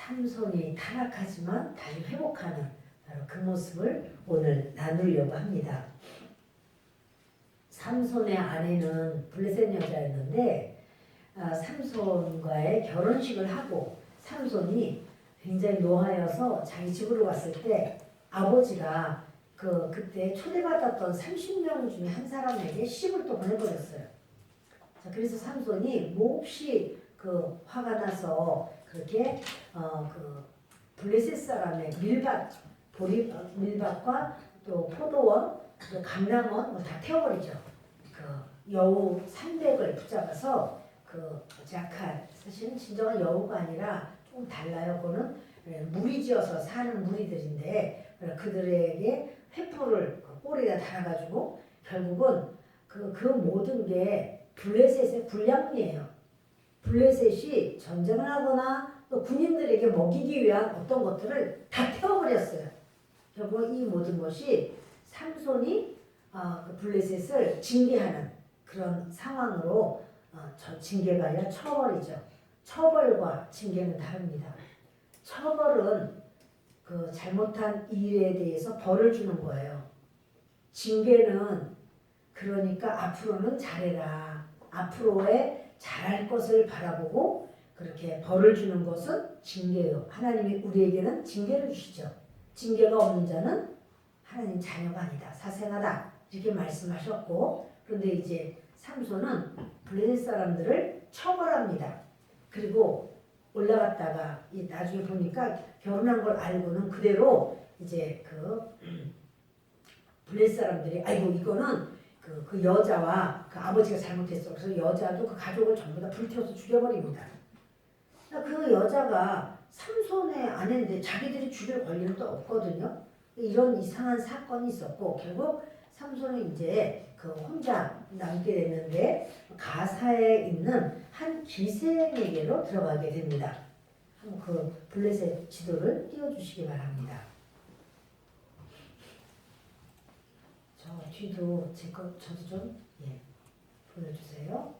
삼손이 타락하지만 다시 회복하는 바로 그 모습을 오늘 나누려고 합니다. 삼손의 아내는 블레셋 여자였는데 삼손과의 결혼식을 하고 삼손이 굉장히 노하여서 자기 집으로 갔을 때 아버지가 그때 초대받았던 30명 중에 한 사람에게 시집을 또 보내버렸어요. 자, 그래서 삼손이 몹시 화가 나서 그렇게 블레셋 사람의 밀밭과 또 포도원, 또 감람원 다 태워버리죠. 여우 300을 붙잡아서 자칼, 사실은 진정한 여우가 아니라 좀 달라요. 그거는 무리지어서 사는 무리들인데 그들에게 횃불을 꼬리에 달아가지고 결국은 그 모든 게 블레셋의 불량이에요. 블레셋이 전쟁을 하거나 또 군인들에게 먹이기 위한 어떤 것들을 다 태워버렸어요. 결국 이 모든 것이 삼손이 블레셋을 징계하는 그런 상황으로 징계가 아니라 처벌이죠. 처벌과 징계는 다릅니다. 처벌은 잘못한 일에 대해서 벌을 주는 거예요. 징계는 그러니까 앞으로는 잘해라. 앞으로의 잘할 것을 바라보고 그렇게 벌을 주는 것은 징계예요. 하나님이 우리에게는 징계를 주시죠. 징계가 없는 자는 하나님 자녀가 아니다. 사생하다. 이렇게 말씀하셨고, 그런데 이제 삼손은 블레셋 사람들을 처벌합니다. 그리고 올라갔다가 나중에 보니까 결혼한 걸 알고는 그대로 이제 블레셋 사람들이 아이고 이거는 그 여자와 그 아버지가 잘못했어. 그래서 여자도 그 가족을 전부 다 불태워서 죽여버립니다. 그 여자가 삼손의 아내인데 자기들이 죽일 권리는 또 없거든요. 이런 이상한 사건이 있었고 결국 삼손은 이제 혼자 남게 됐는데 가사에 있는 한 기생에게로 들어가게 됩니다. 한번 블레셋 지도를 띄워주시기 바랍니다. 저 뒤도 저도 좀 보여주세요.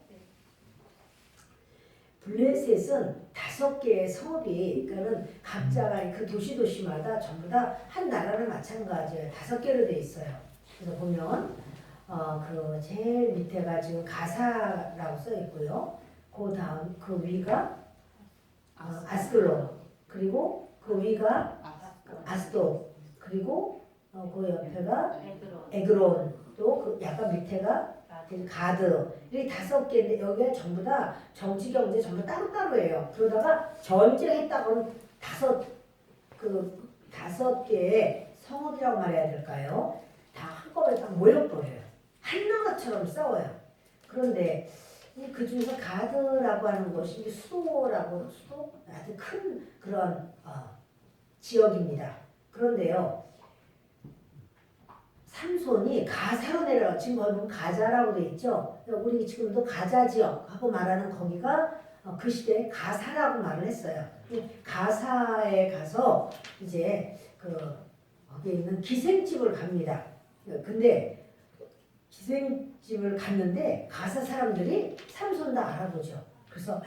블레셋은 5개의 성읍이, 그러니까는 각자가 그 도시마다 전부 다 한 나라는 마찬가지예요. 5개로 되어 있어요. 그래서 보면 제일 밑에가 지금 가사라고 써 있고요. 그 다음 그 위가 아스클론, 그리고 그 위가 아스도, 그리고 그 옆에가 에그론, 또 약간 밑에가 가드. 이 5개인데 여기가 전부 다 정치 경제 전부 따로따로예요. 그러다가 전쟁했다고는 5개의 성읍이라고 말해야 될까요? 다 한꺼번에 딱 모여버려요. 한 나라처럼 싸워요. 그런데 그 중에서 가드라고 하는 것이 수도 아주 큰 그런 지역입니다. 그런데요, 삼손이 가사로 내려가, 지금 보면 가자라고 돼 있죠. 우리 지금도 가자 지역하고 말하는 거기가 그 시대에 가사라고 말을 했어요. 가사에 가서 이제 거기에 있는 기생집을 갑니다. 근데 기생집을 갔는데 가사 사람들이 삼손 다 알아보죠. 그래서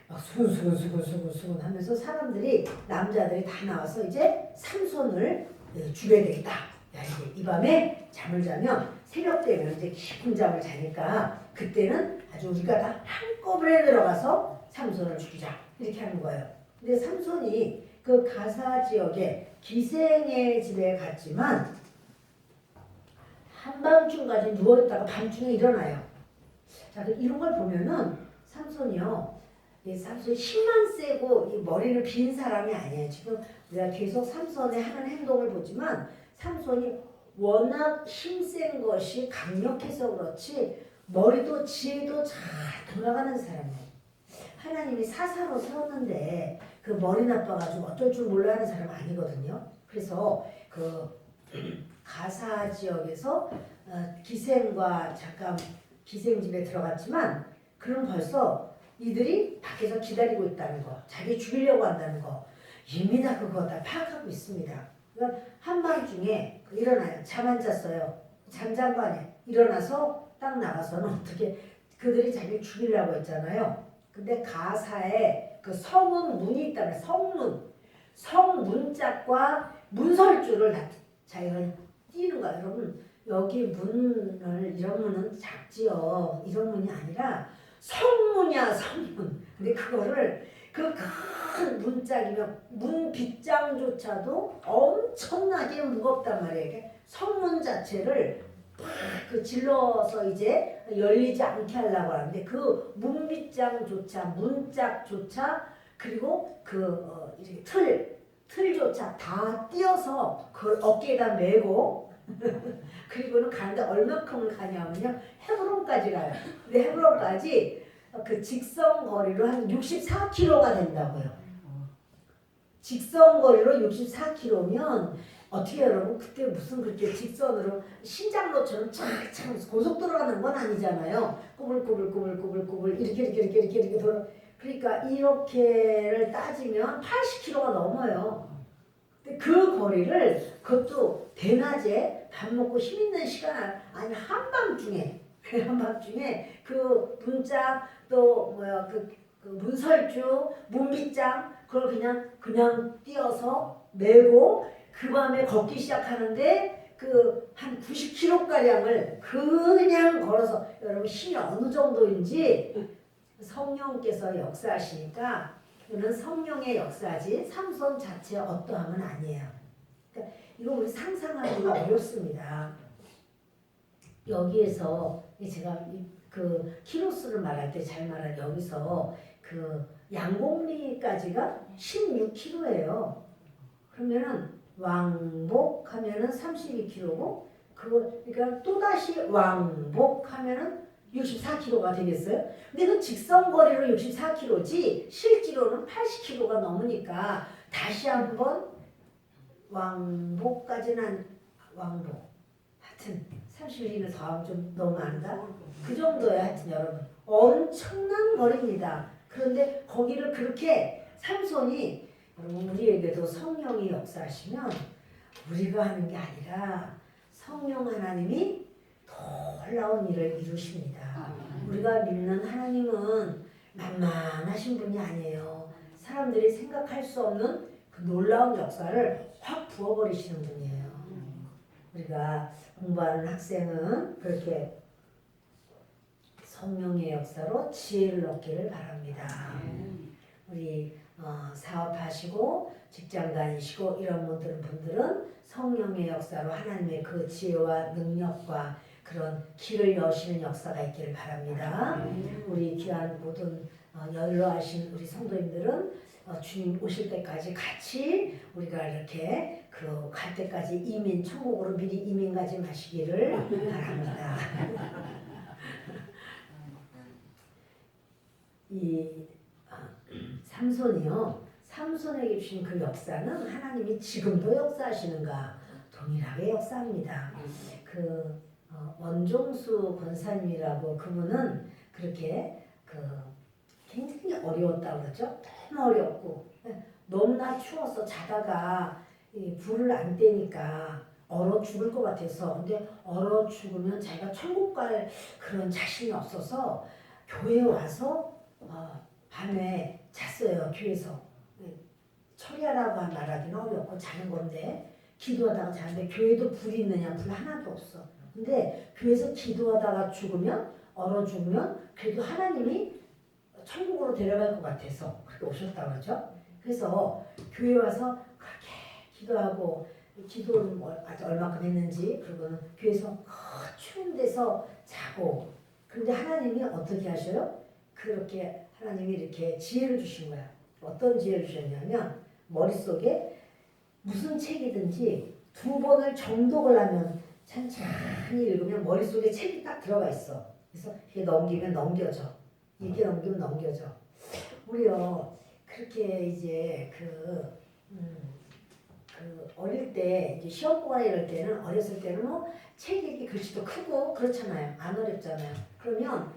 막 수군 하면서 사람들이, 남자들이 다 나와서 이제 삼손을 죽여야 되겠다. 야, 이제 이 밤에 잠을 자면 새벽 되면 이제 깊은 잠을 자니까 그때는 아주 우리가 다 한꺼번에 들어가서 삼손을 죽이자, 이렇게 하는 거예요. 근데 삼손이 그 가사 지역에 기생의 집에 갔지만 한밤중까지 누워있다가 밤중에 일어나요. 자, 이런 걸 보면은 삼손이요, 삼손이 힘만 세고 이 머리를 빈 사람이 아니에요. 지금 우리가 계속 삼손의 하는 행동을 보지만 삼손이 워낙 힘센 것이 강력해서 그렇지 머리도 지혜도 잘 돌아가는 사람이에요. 하나님이 사사로 세웠는데 그 머리 나빠가지고 어쩔 줄 몰라 하는 사람 아니거든요. 그래서 가사 지역에서 기생과 잠깐 기생집에 들어갔지만 그럼 벌써 이들이 밖에서 기다리고 있다는 거, 자기 죽이려고 한다는 거 이미 다 그거 다 파악하고 있습니다. 그러니까 한밤중에 일어나요. 잠 안 잤어요. 잠잔 거 아니에요. 일어나서 딱 나가서는 어떻게 그들이 자기를 죽이려고 했잖아요. 근데 가사에 그 성은 문이 있다면 성문, 성문짝과 문설주를 다 자기가 띄는 거야. 여러분 여기 문을 이런 문은 작지요. 이런 문이 아니라 성문이야 성문. 근데 그거를 그 큰 문짝이면 문 빗장조차도 엄청나게 무겁단 말이에요. 이게 성문 자체를 그 질러서 이제 열리지 않게 하려고 하는데 그 문빗장조차 문짝조차 그리고 그 이렇게 틀조차 다 띄어서 그걸 어깨에다 메고 그리고는 가는데 얼마큼을 가냐면요 헤브론까지 가요. 근데 헤브론까지 그 직선 거리로 한 64km가 된다고요. 직선 거리로 64km면 어떻게 여러분 그때 무슨 그렇게 직선으로 신장로처럼 착착 고속도로 가는 건 아니잖아요. 꾸불꾸불 이렇게 돌아. 그러니까 이렇게를 따지면 80km가 넘어요. 근데 그 거리를 그것도 대낮에 밥 먹고 힘 있는 시간 아니 한밤중에 그 문짝 또 뭐야 그 문설주 문빗장 그걸 그냥 띄어서 메고 그 밤에 걷기 시작하는데 그 한 90km 가량을 그냥 걸어서 여러분 힘이 어느 정도인지 성령께서 역사하시니까 이거는 성령의 역사지 삼손 자체 어떠함은 아니에요. 그러니까 이거 우리 상상하기가 어렵습니다. 여기에서 제가 그 키로수를 말할 때 잘 말한 여기서 그 양곡리까지가 16km예요. 그러면은 왕복하면은 32km고 그러니까 또 다시 왕복하면은 64km가 되겠어요? 근데 그 직선 거리로 64km지 실제로는 80km가 넘으니까 다시 한번 왕복까지는 왕복 하여튼 32는 더하면 좀 너무 많다? 그 정도야 하여튼 여러분 엄청난 거리입니다. 그런데 거기를 그렇게 삼손이 여러분 우리에게도 성령이 역사하시면 우리가 하는 게 아니라 성령 하나님이 놀라운 일을 이루십니다. 우리가 믿는 하나님은 만만하신 분이 아니에요. 사람들이 생각할 수 없는 그 놀라운 역사를 확 부어버리시는 분이에요. 우리가 공부하는 학생은 그렇게 성령의 역사로 지혜를 얻기를 바랍니다. 우리 사업하시고 직장 다니시고 이런 분들은 성령의 역사로 하나님의 그 지혜와 능력과 그런 길을 여시는 역사가 있기를 바랍니다. 우리 귀한 모든 연로하신 우리 성도님들은 주님 오실 때까지 같이 우리가 이렇게 그 갈 때까지 이민 천국으로 미리 이민 가지 마시기를 바랍니다. 이 삼손에게 주신 그 역사는 하나님이 지금도 역사하시는가 동일하게 역사합니다. 그 원종수 권사님이라고 그분은 그렇게 그 굉장히 어려웠다고 그러죠. 너무 어렵고 너무나 추워서 자다가 이 불을 안 떼니까 얼어 죽을 것 같아서 근데 얼어 죽으면 자기가 천국 갈 그런 자신이 없어서 교회에 와서 밤에 잤어요. 교회에서 처리하라고 말하기는 어렵고 자는 건데 기도하다가 자는데 교회도 불이 있느냐 불 하나도 없어. 근데 교회에서 기도하다가 죽으면 얼어 죽으면 그래도 하나님이 천국으로 데려갈 것 같아서 그렇게 오셨다고 하죠. 그래서 교회 와서 그렇게 기도하고 기도를 아주 얼마큼 했는지 그리고는 교회에서 추운 데서 자고 그런데 하나님이 어떻게 하셔요? 그렇게 하나님이 이렇게 지혜를 주신 거야. 어떤 지혜를 주셨냐면 머릿속에 무슨 책이든지 2번을 정독을 하면 천천히 읽으면 머릿속에 책이 딱 들어가 있어. 그래서 이게 넘기면 넘겨져. 이게 넘기면 넘겨져. 우리요 그렇게 이제 그 어릴 때 이제 시험 보거나 이럴 때는 어렸을 때는 뭐 책 읽기 글씨도 크고 그렇잖아요. 안 어렵잖아요. 그러면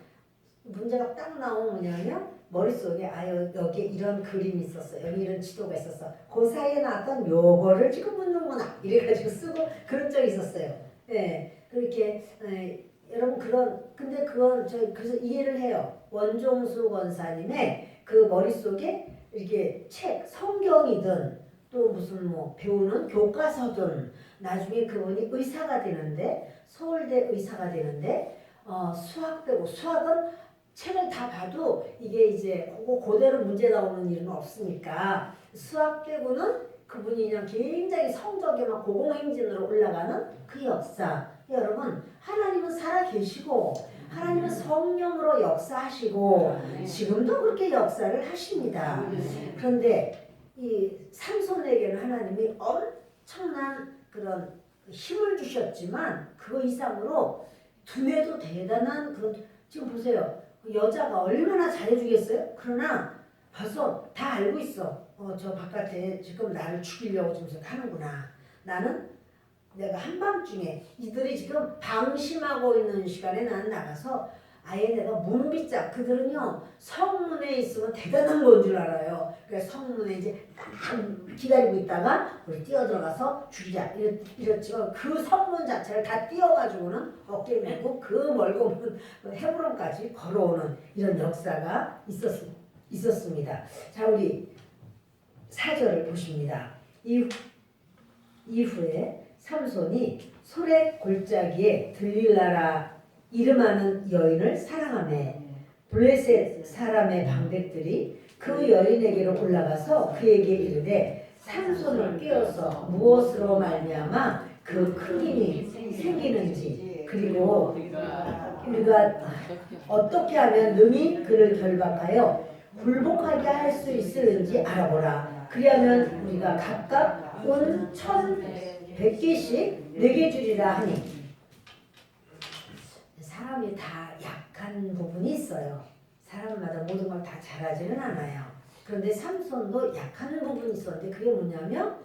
문제가 딱 나오면 뭐냐면 머릿속에 여기에 이런 그림이 있었어. 여기 이런 지도가 있었어. 그 사이에 나왔던 요거를 지금 묻는구나. 이래가지고 쓰고 그런 적이 있었어요. 네, 그렇게 여러분 근데 그건 그래서 이해를 해요. 원종수 권사님의 그 머릿속에 이렇게 책 성경이든 또 무슨 뭐 배우는 교과서든 나중에 그분이 의사가 되는데 서울대 의사가 되는데 수학 배우 수학은 책을 다 봐도 이게 이제 그대로 문제 나오는 일은 없으니까 수학 빼고는 그분이 그냥 굉장히 성적이 막 고공행진으로 올라가는 그 역사. 여러분 하나님은 살아 계시고 하나님은 성령으로 역사하시고 지금도 그렇게 역사를 하십니다. 그런데 이 삼손에게는 하나님이 엄청난 그런 힘을 주셨지만 그 이상으로 두뇌도 대단한 그런 지금 보세요. 여자가 얼마나 잘해주겠어요? 그러나 벌써 다 알고 있어. 저 바깥에 지금 나를 죽이려고 지금 하는구나. 나는 내가 한밤중에 이들이 지금 방심하고 있는 시간에 나는 나가서 아예 내가 문빗자 그들은요 성문에 있으면 대단한 건 줄 알아요. 그래서 성문에 이제 딱 기다리고 있다가 우리 뛰어들어가서 죽이자 이랬죠. 그 성문 자체를 다 뛰어가지고는 어깨 메고 그 멀고 먼 헤브론까지 걸어오는 이런 역사가 있었습니다. 자 우리 4절을 보십니다. 이후에 삼손이 소렛 골짜기에 들릴라라 이름하는 여인을 사랑하며 블레셋 사람의 방백들이 그 여인에게로 올라가서 그에게 이르되 삼손을 깨어서 무엇으로 말미암아 그 큰 힘이 생기는지 그리고 우리가 어떻게 하면 능히 그를 결박하여 굴복하게 할 수 있을는지 알아보라. 그리하면 우리가 각각 온 1,100개씩 내게 주리라 하니 사람이 다 약한 부분이 있어요. 사람마다 모든 걸 다 잘하지는 않아요. 그런데 삼손도 약한 부분이 있었는데 그게 뭐냐면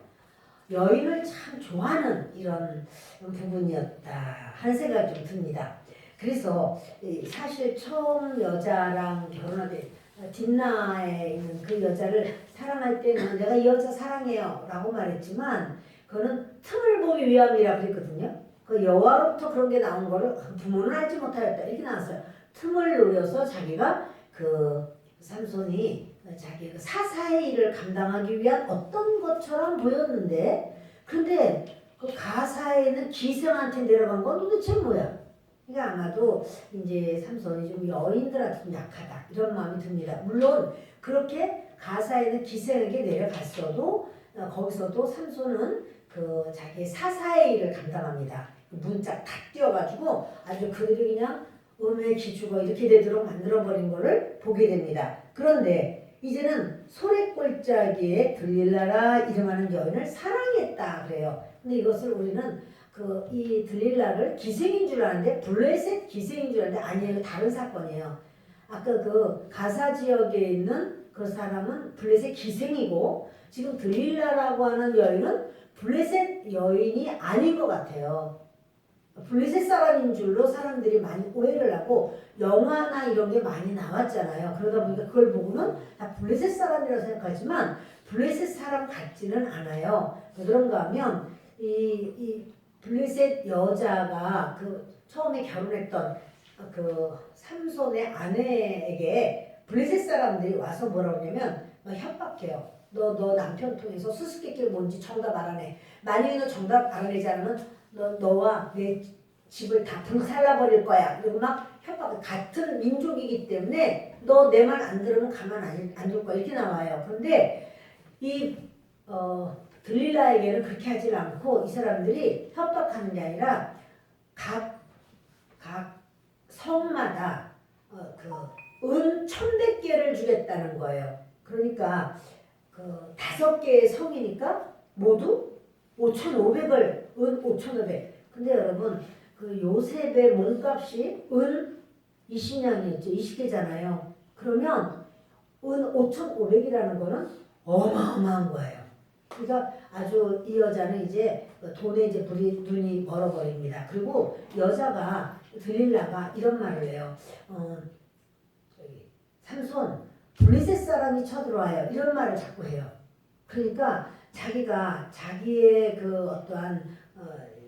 여인을 참 좋아하는 이런 부분이었다 하는 생각이 좀 듭니다. 그래서 사실 처음 여자랑 결혼할 때 딥나에 있는 그 여자를 사랑할 때는 내가 이 여자 사랑해요 라고 말했지만 그거는 틈을 보기 위함이라 그랬거든요. 그 여호와로부터 그런 게 나온 거를 부모는 알지 못하였다 이렇게 나왔어요. 틈을 노려서 자기가 그 삼손이 자기 그 사사의 일을 감당하기 위한 어떤 것처럼 보였는데 그런데 그 가사에는 기생한테 내려간 건 도대체 뭐야? 그러니까 아마도 이제 삼손이 좀 여인들한테 좀 약하다 이런 마음이 듭니다. 물론 그렇게 가사에는 기생에게 내려갔어도 거기서도 삼손은 그 자기 사사의 일을 감당합니다. 문짝 다 띄워가지고 아주 그들이 그냥 음의 기주가 이렇게 되도록 만들어버린 것을 보게 됩니다. 그런데 이제는 소랫골짜기에 들릴라라 이름하는 여인을 사랑했다 그래요. 근데 이것을 우리는 이 들릴라를 기생인 줄 아는데 블레셋 기생인 줄 아는데 아니에요. 다른 사건이에요. 아까 그 가사 지역에 있는 그 사람은 블레셋 기생이고 지금 들릴라라고 하는 여인은 블레셋 여인이 아닌 것 같아요. 블레셋 사람인 줄로 사람들이 많이 오해를 하고 영화나 이런 게 많이 나왔잖아요. 그러다 보니까 그걸 보고는 다 블레셋 사람이라고 생각하지만 블레셋 사람 같지는 않아요. 왜 그런가 하면 이 블레셋 여자가 그 처음에 결혼했던 그 삼손의 아내에게 블레셋 사람들이 와서 뭐라고 하냐면 협박해요. 너 남편 통해서 수수께끼를 뭔지 정답 알아내. 만약에 너 정답 알아내지 않으면 너와 내 집을 다 불살라버릴 거야. 그리고 막 협박. 같은 민족이기 때문에 너 내 말 안 들으면 가만 안 둘 거야. 이렇게 나와요. 그런데 이 들릴라에게는 그렇게 하지 않고 이 사람들이 협박하는 게 아니라 각 성마다 은 1,100개를 주겠다는 거예요. 그러니까 5개의 성이니까 모두 5,500을 은 5,500. 근데 여러분 그 요셉의 몸값이 은 20냥이었죠. 20개잖아요. 그러면 은 5,500이라는 거는 어마어마한 거예요. 그러니까 아주 이 여자는 이제 돈에 이제 눈이 멀어버립니다. 그리고 여자가 들릴라가 이런 말을 해요. 삼손 블레셋 사람이 쳐들어와요. 이런 말을 자꾸 해요. 그러니까 자기가 자기의 그 어떠한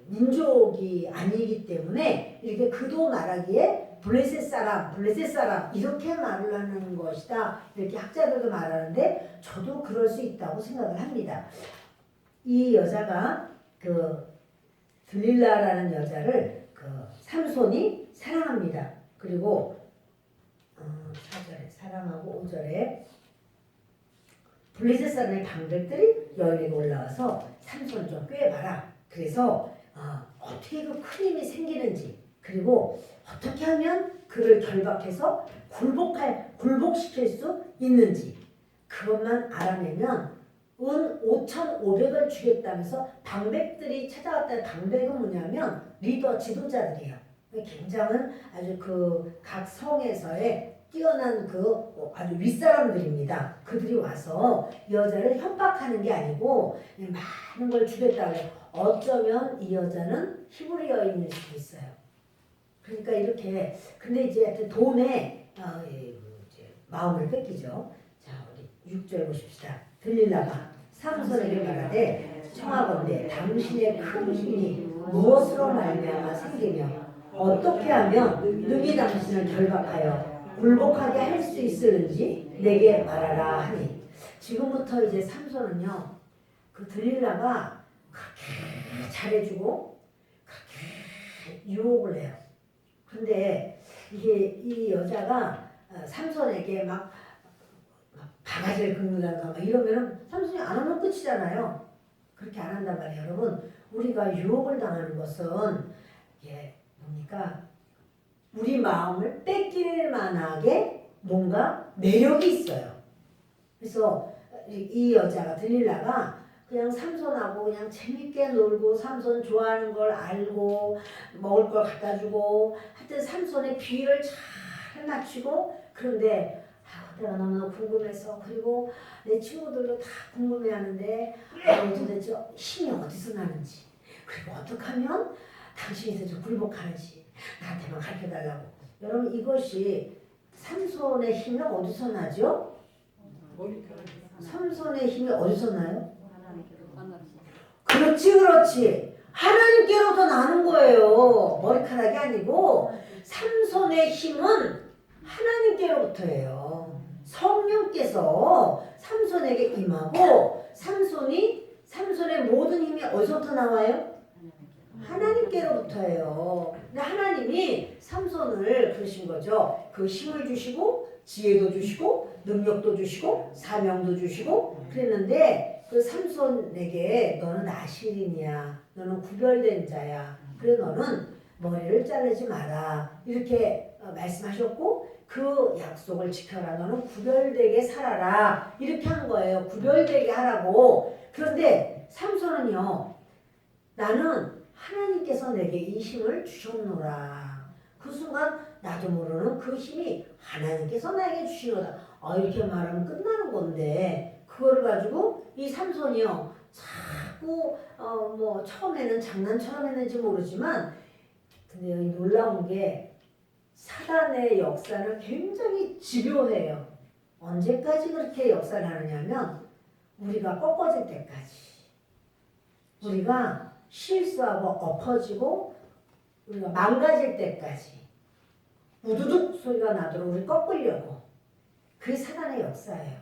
민족이 아니기 때문에 이렇게 그도 말하기에 블레셋 사람 이렇게 말을 하는 것이다. 이렇게 학자들도 말하는데 저도 그럴 수 있다고 생각을 합니다. 이 여자가 그 들릴라라는 여자를 그 삼손이 사랑합니다. 그리고 4절에 사랑하고 5절에 블레셋 사람의 방백들이 여인에게 올라와서 삼손을 좀 꿰봐라. 그래서 어떻게 그 큰 힘이 생기는지 그리고 어떻게 하면 그를 결박해서 굴복시킬 수 있는지 그것만 알아내면 은 5,500을 주겠다면서 방백들이 찾아왔다는 방백은 뭐냐면 리더 지도자들이에요. 굉장한 아주 그 각 성에서의 뛰어난 그 아주 윗사람들입니다. 그들이 와서 여자를 협박하는 게 아니고 많은 걸 주겠다고 해요. 어쩌면 이 여자는 히브리 여인일 수도 있어요. 그러니까 이렇게 근데 이제 하여튼 돈에 이제 마음을 뺏기죠. 자 우리 6절 보십시다. 들릴라가 삼손에게 말하되 청하건대 당신의 큰 힘이 무엇으로 말미암아 생기며 어떻게 하면 능히 당신을 결박하여 굴복하게 할 수 있을는지 내게 말하라 하니 지금부터 이제 삼손은요 그 들릴라가 그렇게 잘해주고 그렇게 유혹을 해요. 근데 이게 이 여자가 삼손에게 막 바가지를 긁는다든가 막 이러면은 삼손이 안 하면 끝이잖아요. 그렇게 안 한단 말이에요. 여러분 우리가 유혹을 당하는 것은 이게 뭡니까? 우리 마음을 뺏길 만하게 뭔가 매력이 있어요. 그래서 이 여자가 들릴라가 그냥 삼손하고 그냥 재밌게 놀고 삼손 좋아하는 걸 알고 먹을 걸 갖다 주고 하여튼 삼손의 비위를 잘 맞추고 그런데 내가 너무나 궁금해서 그리고 내 친구들도 다 궁금해하는데 도대체 힘이 어디서 나는지 그리고 어떻게 하면 당신이 더 굴복하는지 나한테만 가르쳐달라고. 여러분 이것이 삼손의 힘이 어디서 나죠? 삼손의 힘이 어디서 나요? 그렇지 하나님께로부터 나는 거예요. 머리카락이 아니고 삼손의 힘은 하나님께로부터예요. 성령께서 삼손에게 임하고 삼손의 모든 힘이 어디서부터 나와요? 하나님께로부터예요. 근데 하나님이 삼손을 그러신 거죠. 그 힘을 주시고 지혜도 주시고 능력도 주시고 사명도 주시고 그랬는데 그 삼손에게 너는 나실인이야. 너는 구별된 자야. 그래 너는 머리를 자르지 마라. 이렇게 말씀하셨고 그 약속을 지켜라. 너는 구별되게 살아라. 이렇게 한 거예요. 구별되게 하라고. 그런데 삼손은요. 나는 하나님께서 내게 이 힘을 주셨노라. 그 순간 나도 모르는 그 힘이 하나님께서 나에게 주시노라. 이렇게 말하면 끝나는 건데 그거를 가지고 이 삼손이요. 자꾸 뭐 처음에는 장난처럼 했는지 모르지만 근데 여기 놀라운 게 사단의 역사는 굉장히 집요해요. 언제까지 그렇게 역사를 하느냐면 우리가 꺾어질 때까지. 우리가 실수하고 엎어지고 우리가 망가질 때까지 우두둑 소리가 나도록 우리 꺾으려고. 그게 사단의 역사예요.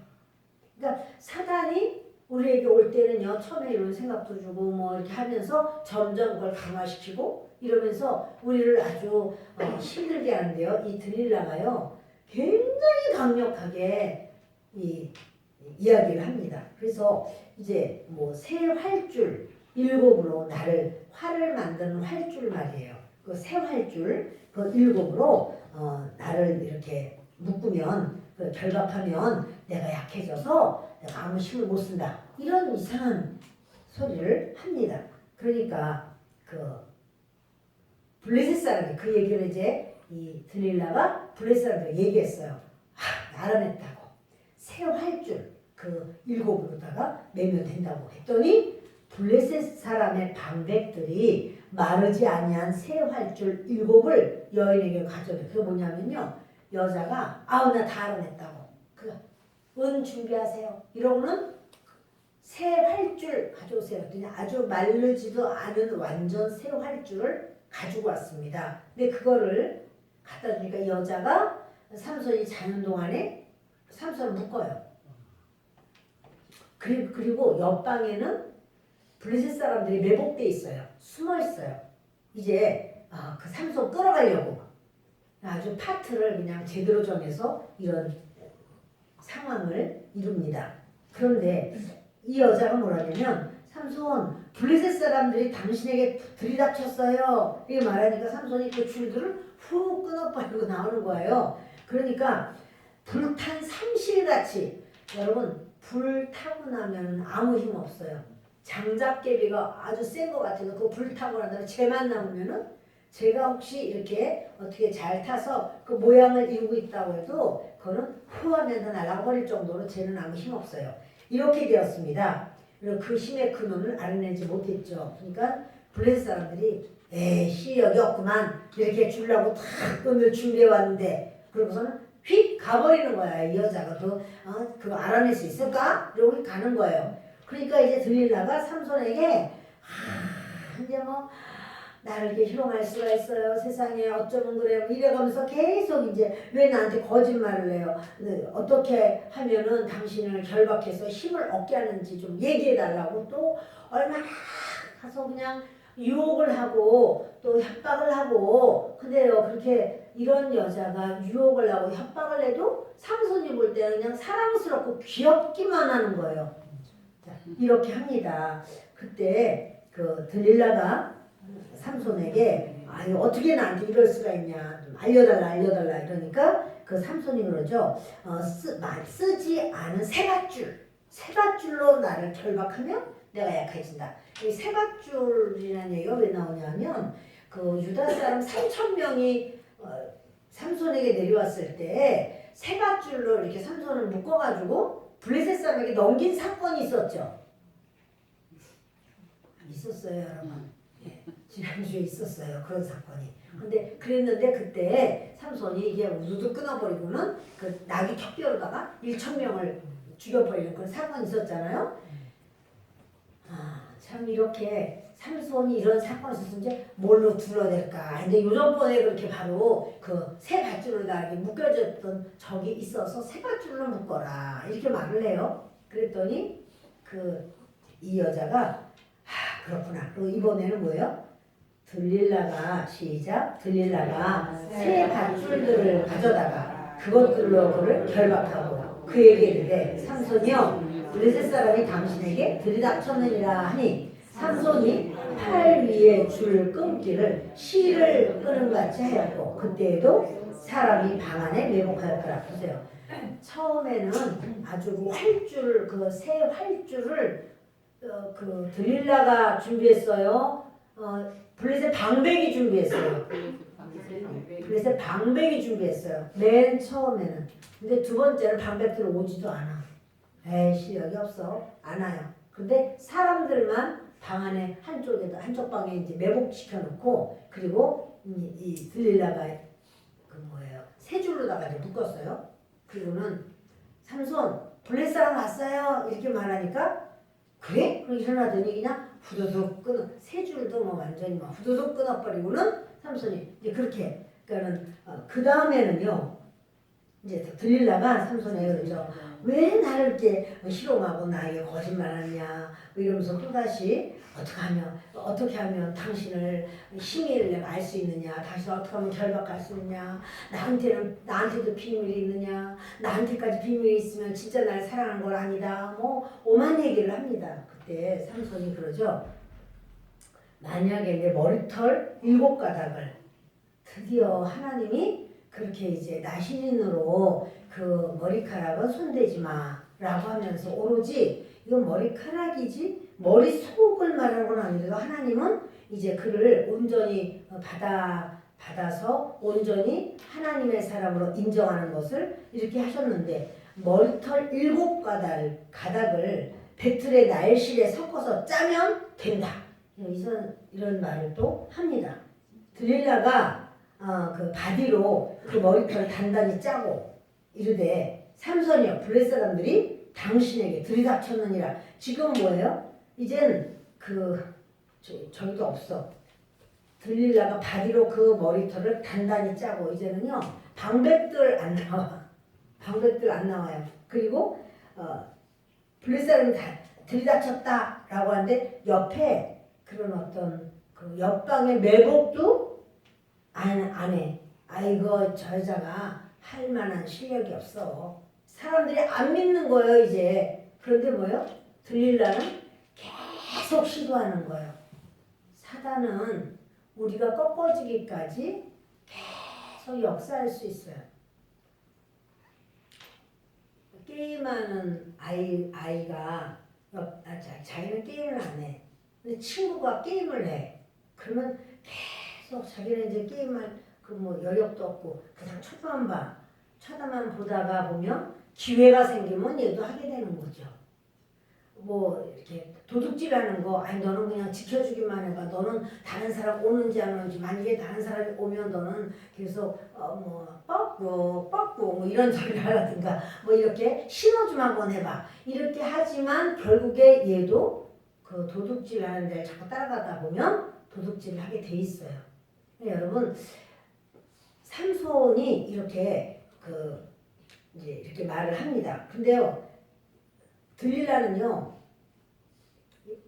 그러니까 사단이 우리에게 올 때는요. 처음에 이런 생각도 주고 뭐 이렇게 하면서 점점 그걸 강화시키고 이러면서 우리를 아주 힘들게 하는데요. 이 들릴라가요. 굉장히 강력하게 이야기를 합니다. 그래서 이제 뭐 새 활줄 일곱으로 나를 활을 만드는 활줄 말이에요. 그 새 활줄 그 일곱으로 나를 이렇게 묶으면 그 결박하면 내가 약해져서 내가 아무 힘을 못 쓴다. 이런 이상한 소리를 합니다. 그러니까 그 블레셋 사람이 그 얘기를 이제 이 들릴라가 블레셋 사람들 얘기했어요. 알아냈다고. 새 활줄 그 일곱으로다가 매면 된다고 했더니 블레셋 사람의 방백들이 마르지 아니한 새 활줄 일곱을 여인에게 가져오래. 그게 뭐냐면요. 여자가 나 다 알아냈다고. 은 준비하세요. 이러고는 새 활줄 가져오세요. 그랬더니 아주 마르지도 않은 완전 새 활줄을 가지고 왔습니다. 근데 그거를 갖다 주니까 여자가 삼손이 자는 동안에 삼손을 묶어요. 그리고 옆방에는 블레셋 사람들이 매복돼 있어요. 숨어 있어요. 이제 그 삼손 끌어가려고 아주 파트를 그냥 제대로 정해서 이런 상황을 이룹니다. 그런데 이 여자가 뭐라냐면 삼손 블레셋 사람들이 당신에게 들이닥쳤어요. 이렇게 말하니까 삼손이 그 줄들을 훅 끊어버리고 나오는 거예요. 그러니까 불탄 삼실같이 여러분 불 타고 나면 아무 힘 없어요. 장작개비가 아주 센 것 같아서 그 불 타고 난 다음에 재만 남으면은 제가 혹시 이렇게 어떻게 잘 타서 그 모양을 이루고 있다고 해도 그거는 후하면서 날아버릴 정도로 쟤는 아무 힘 없어요. 이렇게 되었습니다. 그리고 그 힘의 근원을 알아내지 못했죠. 그러니까 블레셋 사람들이 에이 실력이 없구만 이렇게 주려고 탁 끈을 준비해 왔는데 그러고서는 휙 가버리는 거야. 이 여자가 그거 알아낼 수 있을까? 이러고 가는 거예요. 그러니까 이제 들릴라가 삼손에게 이제 뭐 나를 이렇게 희롱할 수가 있어요. 세상에 어쩌면 그래요. 이래가면서 계속 이제 왜 나한테 거짓말을 해요. 어떻게 하면은 당신을 결박해서 힘을 얻게 하는지 좀 얘기해달라고 또 얼마나 가서 그냥 유혹을 하고 또 협박을 하고 근데요 그렇게 이런 여자가 유혹을 하고 협박을 해도 삼손이 볼 때는 그냥 사랑스럽고 귀엽기만 하는 거예요. 자, 이렇게 합니다. 그때 그 들릴라가 삼손에게 어떻게 나한테 이럴 수가 있냐 좀 알려달라 이러니까 그 삼손이 그러죠. 쓰지 않은 세밧줄로 나를 결박하면 내가 약해진다. 이 세밧줄이라는 얘기가 왜 나오냐면 그 유다 사람 3,000명이 삼손에게 내려왔을 때 세밧줄로 이렇게 삼손을 묶어가지고 블레셋 사람에게 넘긴 사건이 있었죠. 있었어요, 여러분. 예, 지난주에 있었어요, 그런 사건이. 근데 그랬는데 그때 삼손이 이게 우두둑 끊어버리고는 그 나귀 턱뼈로다가 1,000명을 죽여버리는 그런 사건이 있었잖아요. 참 이렇게 삼손이 이런 사건이 있었으면 이제 뭘로 둘러댈까. 근데 요전번에 그렇게 바로 그 새 밧줄로 다 묶여졌던 적이 있어서 새 밧줄로 묶어라 이렇게 말을 해요. 그랬더니 이 여자가 그렇구나. 그리고 이번에는 뭐예요? 들릴라가 새 밧줄들을 가져다가 그것들로 그를 결박하고 그에게 이르되 삼손이여 블레셋 사람이 당신에게 들이닥쳤느니라 하니 삼손이 팔 위에 줄 끊기를 실을 끄는 같이 하였고 그때에도 사람이 방 안에 매복하였더라. 보세요. 처음에는 아주 새 활줄을 들릴라가 준비했어요. 블레셋 방백이 준비했어요. 블레셋 방백이 준비했어요. 맨 처음에는. 근데 두 번째는 방백들 오지도 않아. 실력이 없어. 안 와요. 근데 사람들만 방 안에 한쪽 방에 이제 매복시켜 놓고 그리고 이 들릴라가 세 줄로다가 이제 묶었어요. 그리고는 삼손 블레셋 사람 왔어요. 이렇게 말하니까 그래? 그럼 일어나더니 그냥 후두둑 세 줄도 완전히 후두둑 끊어버리고는 삼손이 이제 그렇게 그러니까는 그 다음에는요 이제 들릴라가 삼손에게 그러죠. 왜 나를 이렇게 희롱하고 나에게 거짓말하냐 이러면서 또다시 어떻게 하면 당신을 힘을 내가 알 수 있느냐, 당신을 어떻게 하면 결박할 수 있느냐, 나한테도 비밀이 있느냐, 나한테까지 비밀이 있으면 진짜 날 사랑하는 건 아니다. 오만 얘기를 합니다. 그때 삼손이 그러죠. 만약에 내 머리털 7가닥을 드디어 하나님이 그렇게 이제 나신인으로 그 머리카락은 손대지 마라고 하면서 오로지 이건 머리카락이지 머릿속을 말하는 건 아니라도 하나님은 이제 그를 온전히 받아서 온전히 하나님의 사람으로 인정하는 것을 이렇게 하셨는데 머리털 7가닥을 배틀의 날실에 섞어서 짜면 된다. 이런 말을 또 합니다. 들릴라가 그 바디로 그 머리털을 단단히 짜고 이르되 삼손이여 블레셋 사람들이 당신에게 들이닥쳤느니라. 지금 뭐예요? 이젠 저기도 없어. 들릴라가 바디로 그 머리털을 단단히 짜고 이제는요 방백들 안 나와. 방백들 안 나와요. 그리고 블레셋 사람이 들이닥쳤다라고 하는데 옆에 그런 어떤 그 옆방의 매복도 안 해. 아이고 저 여자가 할 만한 실력이 없어. 사람들이 안 믿는 거예요 이제. 그런데 뭐요? 들리려는 계속 시도하는 거예요. 사단은 우리가 꺾어지기까지 계속 역사할 수 있어요. 게임하는 아이가 자기는 게임을 안 해. 근데 친구가 게임을 해. 그러면 계속 자기는 이제 게임할 그 뭐 여력도 없고 그냥 쳐다만 보다가 보면 기회가 생기면 얘도 하게 되는 거죠. 뭐 이렇게 도둑질하는 거 아니 너는 그냥 지켜주기만 해봐. 너는 다른 사람 오는지 안 오는지 만약에 다른 사람이 오면 너는 계속 뭐 뻑뻑 뭐 이런 소리를 하라든가 뭐 이렇게 신호 좀 한번 해봐. 이렇게 하지만 결국에 얘도 그 도둑질 하는 데를 자꾸 따라가다 보면 도둑질을 하게 돼 있어요. 여러분 삼손이 이렇게 이제 이렇게 말을 합니다. 근데요 들릴라는요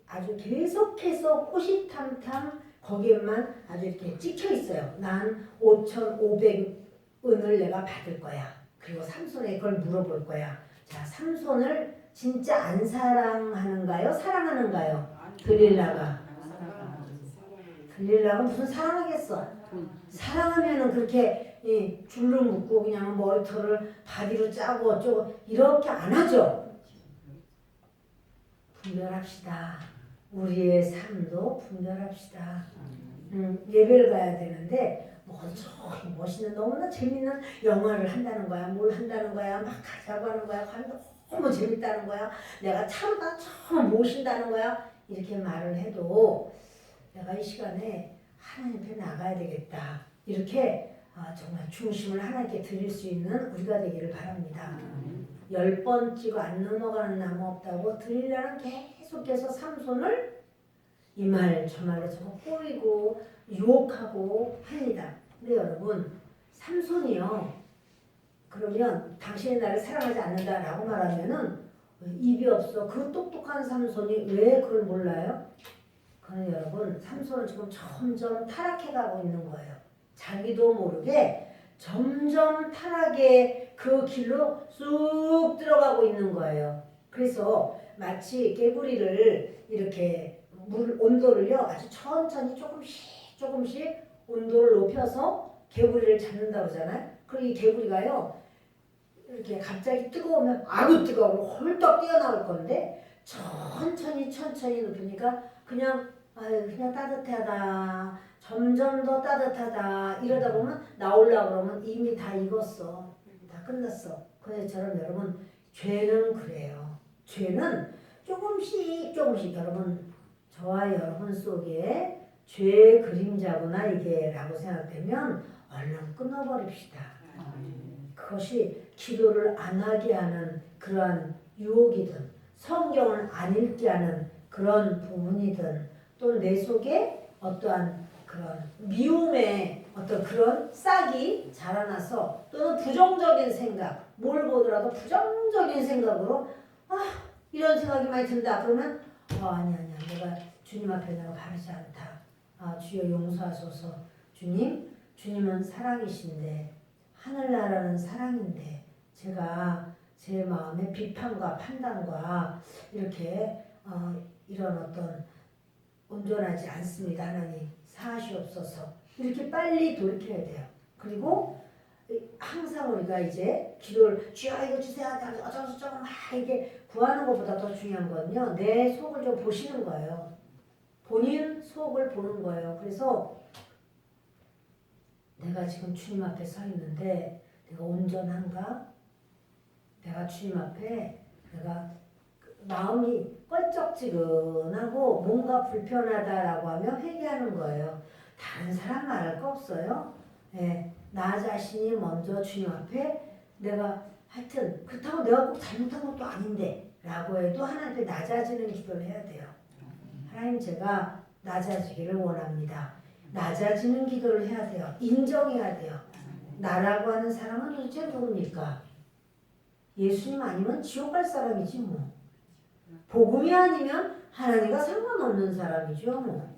아주 계속해서 호시탐탐 거기에만 아주 이렇게 찍혀 있어요. 난 5,500은을 내가 받을 거야. 그리고 삼손에게 그걸 물어볼 거야. 자, 삼손을 진짜 안 사랑하는가요? 사랑하는가요? 들릴라가 무슨 사랑하겠어? 사랑하면은 그렇게 줄로 묶고 그냥 머리털을 바디로 짜고 어쩌고 이렇게 안 하죠. 분별합시다. 우리의 삶도 분별합시다. 예배를 가야 되는데 멋있는 너무나 재밌는 영화를 한다는 거야. 뭘 한다는 거야. 막 가자고 하는 거야. 너무 재밌다는 거야. 내가 차로다 처음 모신다는 거야. 이렇게 말을 해도 내가 이 시간에 하나님 앞에 나가야 되겠다. 이렇게 정말 중심을 하나님께 드릴 수 있는 우리가 되기를 바랍니다. 10번 찍어 안 넘어가는 나무 없다고 들리려는 계속해서 삼손을 이 말 저 말로 저거 꼬이고 유혹하고 합니다. 근데 여러분 삼손이요. 그러면 당신이 나를 사랑하지 않는다라고 말하면은 입이 없어. 그 똑똑한 삼손이 왜 그걸 몰라요? 그건 여러분 삼손은 지금 점점 타락해가고 있는 거예요. 자기도 모르게 점점 타락의 그 길로 쑥 들어가고 있는 거예요. 그래서 마치 개구리를 이렇게 물 온도를요 아주 천천히 조금씩 온도를 높여서 개구리를 잡는다고 하잖아요. 그리고 이 개구리가요 이렇게 갑자기 뜨거우면 아주 뜨거우면 홀떡 뛰어나올 건데 천천히 높으니까 그냥 따뜻하다. 점점 더 따뜻하다. 이러다 보면 나오려고 그러면 이미 다 익었어. 다 끝났어. 그래서처럼 여러분 죄는 그래요. 죄는 조금씩 여러분 저와 여러분 속에 죄의 그림자구나 이게 라고 생각되면 얼른 끊어버립시다. 그것이 기도를 안 하게 하는 그러한 유혹이든 성경을 안 읽게 하는 그런 부분이든 또 내 속에 어떠한 그런 미움의 어떤 그런 싹이 자라나서 또는 부정적인 생각 뭘 보더라도 부정적인 생각으로 이런 생각이 많이 든다 그러면 아니야 내가 주님 앞에 내가 바르지 않다. 주여 용서하소서. 주님은 사랑이신데 하늘나라는 사랑인데 제가 제 마음의 비판과 판단과 이렇게 이런 어떤 온전하지 않습니다. 하나님 사하시옵소서. 이렇게 빨리 돌이켜야 돼요. 그리고 항상 우리가 이제 기도를 주여 이거 주세요 어쩌고저쩌고 막 이게 구하는 것보다 더 중요한 건요 내 속을 좀 보시는 거예요. 본인 속을 보는 거예요. 그래서 내가 지금 주님 앞에 서 있는데 내가 온전한가? 내가 주님 앞에 내가 마음이 껄쩍지근하고 뭔가 불편하다라고 하면 회개하는 거예요. 다른 사람 말할 거 없어요. 나 자신이 먼저 주님 앞에 내가 하여튼 그렇다고 내가 꼭 잘못한 것도 아닌데 라고 해도 하나님께 낮아지는 기도를 해야 돼요. 하나님 제가 낮아지기를 원합니다. 낮아지는 기도를 해야 돼요. 인정해야 돼요. 나라고 하는 사람은 도대체 누굽니까? 예수님 아니면 지옥 갈 사람이지 뭐. 복음이 아니면 하나님과 상관없는 사람이죠. 뭐.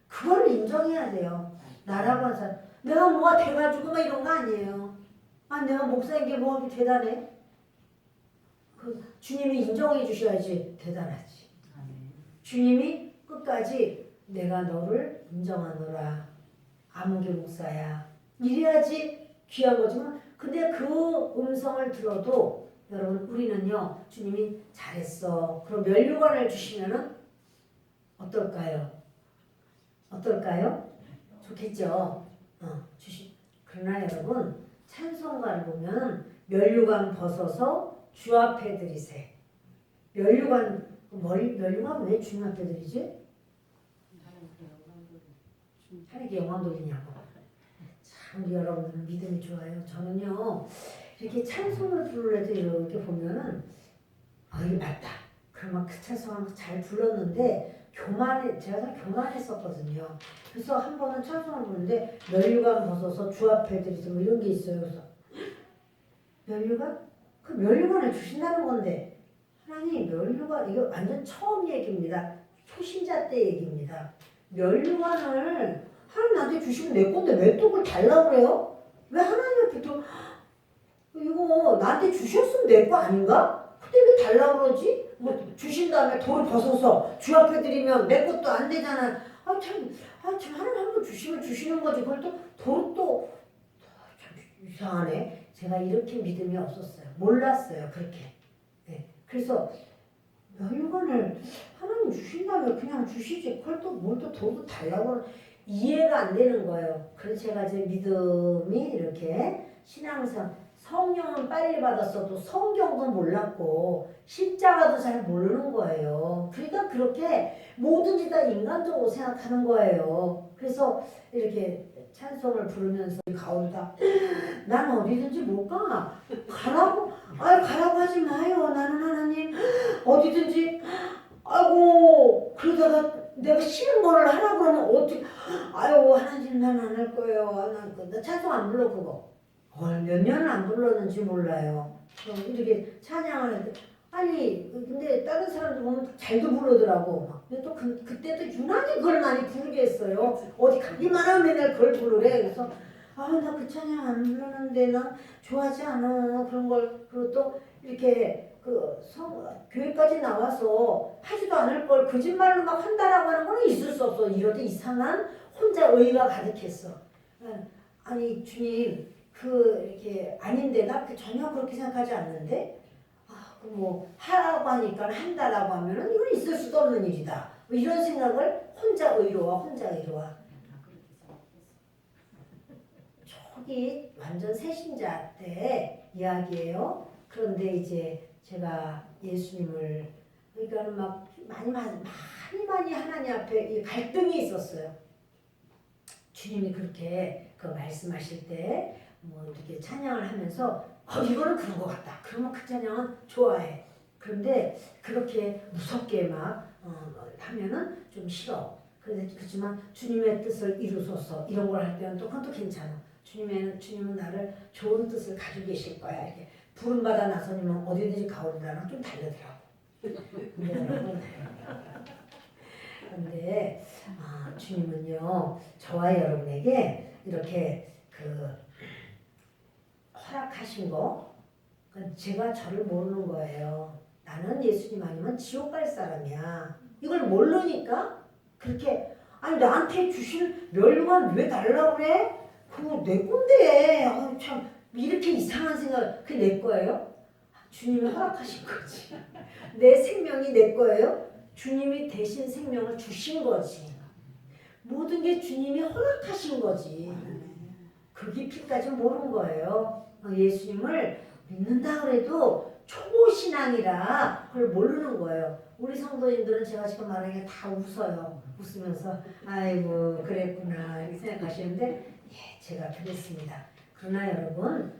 그걸 인정해야 돼요. 나라고 한 사람. 내가 뭐가 돼가지고 막 이런 거 아니에요. 아, 내가 목사인 게 뭐 그렇게 대단해? 그 주님이 인정해 주셔야지 대단하지. 주님이 끝까지 내가 너를 인정하노라. 아무개 목사야. 이래야지 귀한 거지만 근데 그 음성을 들어도 여러분 우리는요. 주님이 잘했어. 그럼 면류관을 주시면은 어떨까요? 어떨까요? 좋겠죠. 그러나 여러분 찬송가를 보면 면류관 벗어서 주 앞에 드리세. 면류관 왜 주님 앞에 드리지? 하나님께 영광 돌리냐고. 참 우리 여러분들은 믿음이 좋아요. 저는요 이렇게 찬송을 부를 때 이렇게 보면은 이게 맞다. 그러면 그 찬송을 잘 불렀는데 제가 교만했었거든요. 그래서 한 번은 찬송을 부르는데 면류관 벗어서 주 앞에 드리세 뭐 이런 게 있어요. 그래서 면류관? 그 면류관을 주신다는 건데 하나님 면류관 이거 완전 처음 얘기입니다. 초신자 때 얘기입니다. 면류관을 하나님 나한테 주시면 내 건데 왜 또 그걸 달라고 그래요? 왜 하나님 앞에 또 이거 나한테 주셨으면 내 거 아닌가? 근데 왜 달라고 그러지? 뭐 주신 다음에 돌을 벗어서 주 앞에 드리면 내 것도 안 되잖아. 참 하나님 한 번 주시면 주시는 거지. 그걸 또 돌을 또 참 이상하네. 제가 이렇게 믿음이 없었어요. 몰랐어요. 그렇게. 네. 그래서 면류관을 하나님 주신다면 그냥 주시지. 그걸 또 뭘 또 돌도 달라고 이해가 안 되는 거예요. 그래서 제가 제 믿음이 이렇게 신앙상 성령은 빨리 받았어도 성경도 몰랐고 십자가도 잘 모르는 거예요. 그러니까 그렇게 뭐든지 다 인간적으로 생각하는 거예요. 그래서 이렇게 찬송을 부르면서 가오르다 난 어디든지 못 가. 가라고? 가라고 하지 마요. 나는 하나님 어디든지 아이고 그러다가 내가 싫은 거를 하라고 그러면 어떻게 하나님 난 안 할 거예요. 나 찬송 안 불러 그거. 몇 년을 안 불렀는지 몰라요. 이렇게 찬양하는데 근데 다른 사람들 보면 잘도 부르더라고. 근데 또 그때도 유난히 그걸 많이 부르게 했어요. 어디 가기만 하면 맨날 그걸 부르래. 그래서 나 그 찬양 안 부르는데 나 좋아하지 않아. 그런 걸 그리고 또 이렇게 교회까지 나와서 하지도 않을 걸 거짓말로 막 한다라고 하는 거는 있을 수 없어. 이럴 때 이상한 혼자 의가 가득했어. 아니 주님 이렇게 아닌데 나 전혀 그렇게 생각하지 않는데 하라고 하니까 한다라고 하면은 이건 있을 수도 없는 일이다. 뭐 이런 생각을 혼자 의로와. 초기 완전 새신자 때 이야기예요. 그런데 이제 제가 예수님을 그러니까는 막 많이 하나님 앞에 갈등이 있었어요. 주님이 그렇게 말씀하실 때 뭐 이렇게 찬양을 하면서 이거는 그런 것 같다. 그러면 그 찬양은 좋아해. 그런데 그렇게 무섭게 막 하면은 좀 싫어. 그렇지만 주님의 뜻을 이루소서 이런 걸 할 때는 그건 또 괜찮아. 주님은 나를 좋은 뜻을 가지고 계실 거야. 이렇게 부름받아 나서니면 어디든지 가오르라랑 좀 다르더라고. 그런데 주님은요 저와 여러분에게 이렇게 허락하신 거 제가 저를 모르는 거예요. 나는 예수님 아니면 지옥 갈 사람이야. 이걸 모르니까 그렇게 나한테 주신 멸류관 왜 달라고 그래? 그거 내 건데. 참 이렇게 이상한 생각. 그게 내 거예요? 주님이 허락하신 거지. 내 생명이 내 거예요? 주님이 대신 생명을 주신 거지. 모든 게 주님이 허락하신 거지. 그 깊이까지 모르는 거예요. 예수님을 믿는다 그래도 초보 신앙이라 그걸 모르는 거예요. 우리 성도님들은 제가 지금 말하는 게 다 웃어요. 웃으면서 아이고 그랬구나 이렇게 생각하시는데 제가 그랬습니다. 그러나 여러분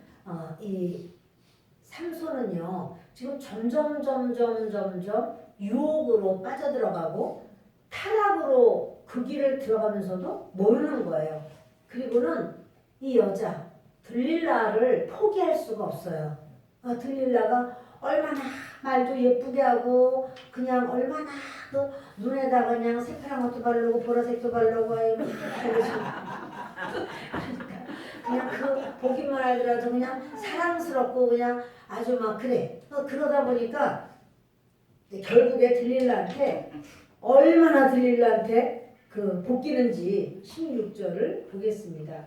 이 삼손은요 지금 점점 유혹으로 빠져들어가고 타락으로 그 길을 들어가면서도 모르는 거예요. 그리고는 이 여자 들릴라를 포기할 수가 없어요. 들릴라가 얼마나 말도 예쁘게 하고 그냥 얼마나 또 눈에다가 그냥 새파란 것도 바르고 보라색도 바르고 그러니까 그냥 그 보기만 하더라도 그냥 사랑스럽고 그냥 아주 막 그래. 그러다 보니까 결국에 들릴라한테 얼마나 들릴라한테 그 복기는지 16절을 보겠습니다.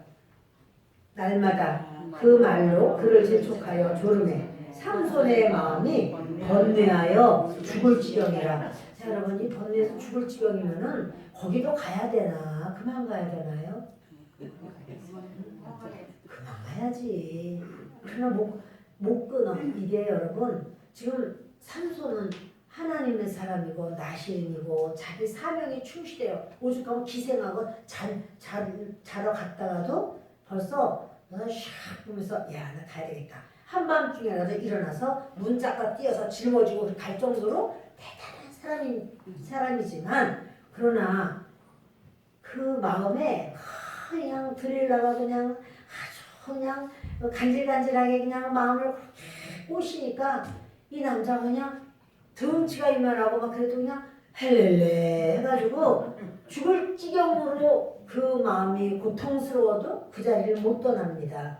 날마다 그 말로 그를 재촉하여 조르매 삼손의 마음이 번뇌하여 죽을 지경이라. 자, 여러분 이 번뇌에서 죽을 지경이면은 거기도 가야 되나? 그만 가야 되나요? 그만 가야지. 그러나 못 끊어. 이게 여러분 지금 삼손은 하나님의 사람이고 나시인이고 자기 사명에 충실해요. 오죽하면 기생하고 자러 갔다가도 벌써 샥 보면서 야 나 가야 되겠다. 한밤중에라도 일어나서 문짝과 뛰어서 짊어지고 갈 정도로 대단한 사람이지만 그러나 그 마음에 그냥 들으려고 그냥 아주 그냥 간질간질하게 그냥 마음을 꼬시니까 이 남자가 그냥 덩치가 이만하고 막 그래도 그냥 헬렐레 해가지고 죽을 지경으로 그 마음이 고통스러워도 그 자리를 못 떠납니다.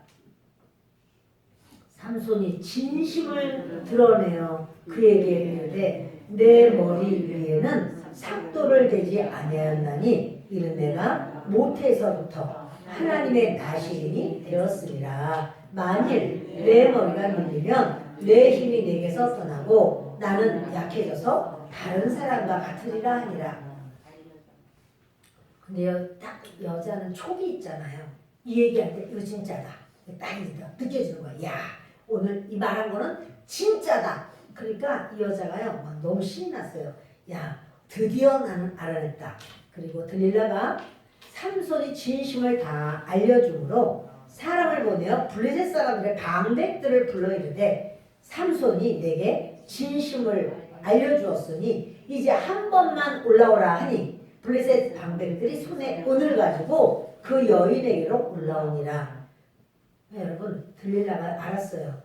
삼손이 진심을 드러내어 그에게 이르되 내 머리 위에는 삭도를 대지 아니하였나니 이는 내가 모태에서부터 하나님의 나시린이 되었으리라. 만일 내 머리가 밀리면 내 힘이 내게서 떠나고 나는 약해져서 다른 사람과 같으리라 하니라. 근데 딱 여자는 촉이 있잖아요. 이 얘기할 때 이거 진짜다. 딱 느껴지는 거야. 야 오늘 이 말한 거는 진짜다. 그러니까 이 여자가요 막 너무 신이 났어요. 야 드디어 나는 알아냈다. 그리고 들릴라가 삼손이 진심을 다 알려주므로 사람을 보내어 블레셋 사람들의 방백들을 불러 이르되 삼손이 내게 진심을 알려주었으니 이제 한 번만 올라오라 하니 블레셋 방백들이 손에 은을 가지고 그 여인에게로 올라오니라. 여러분 들릴라가 알았어요.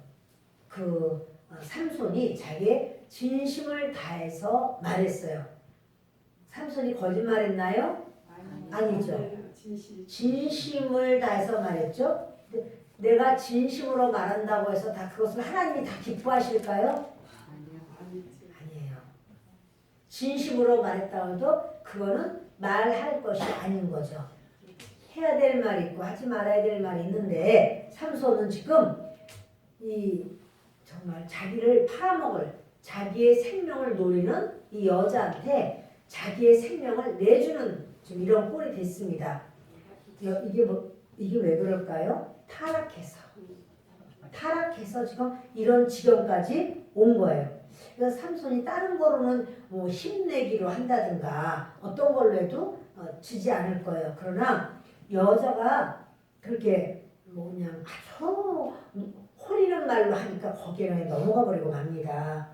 그 삼손이 자기의 진심을 다해서 말했어요. 삼손이 거짓말했나요? 아니죠. 진심을 다해서 말했죠. 내가 진심으로 말한다고 해서 다 그것을 하나님이 다 기뻐하실까요? 아니에요. 진심으로 말했다고 해도 그거는 말할 것이 아닌 거죠. 해야 될 말이 있고 하지 말아야 될 말이 있는데 삼손은 지금 이 정말 자기를 팔아먹을 자기의 생명을 노리는 이 여자한테 자기의 생명을 내주는 지금 이런 꼴이 됐습니다. 이게 왜 그럴까요? 타락해서 지금 이런 지경까지 온 거예요. 그래서 삼손이 다른 거로는 뭐 힘내기로 한다든가 어떤 걸로 해도 지지 않을 거예요. 그러나 여자가 그렇게 뭐 그냥 아주 호리는 말로 하니까 거기에 넘어가 버리고 맙니다.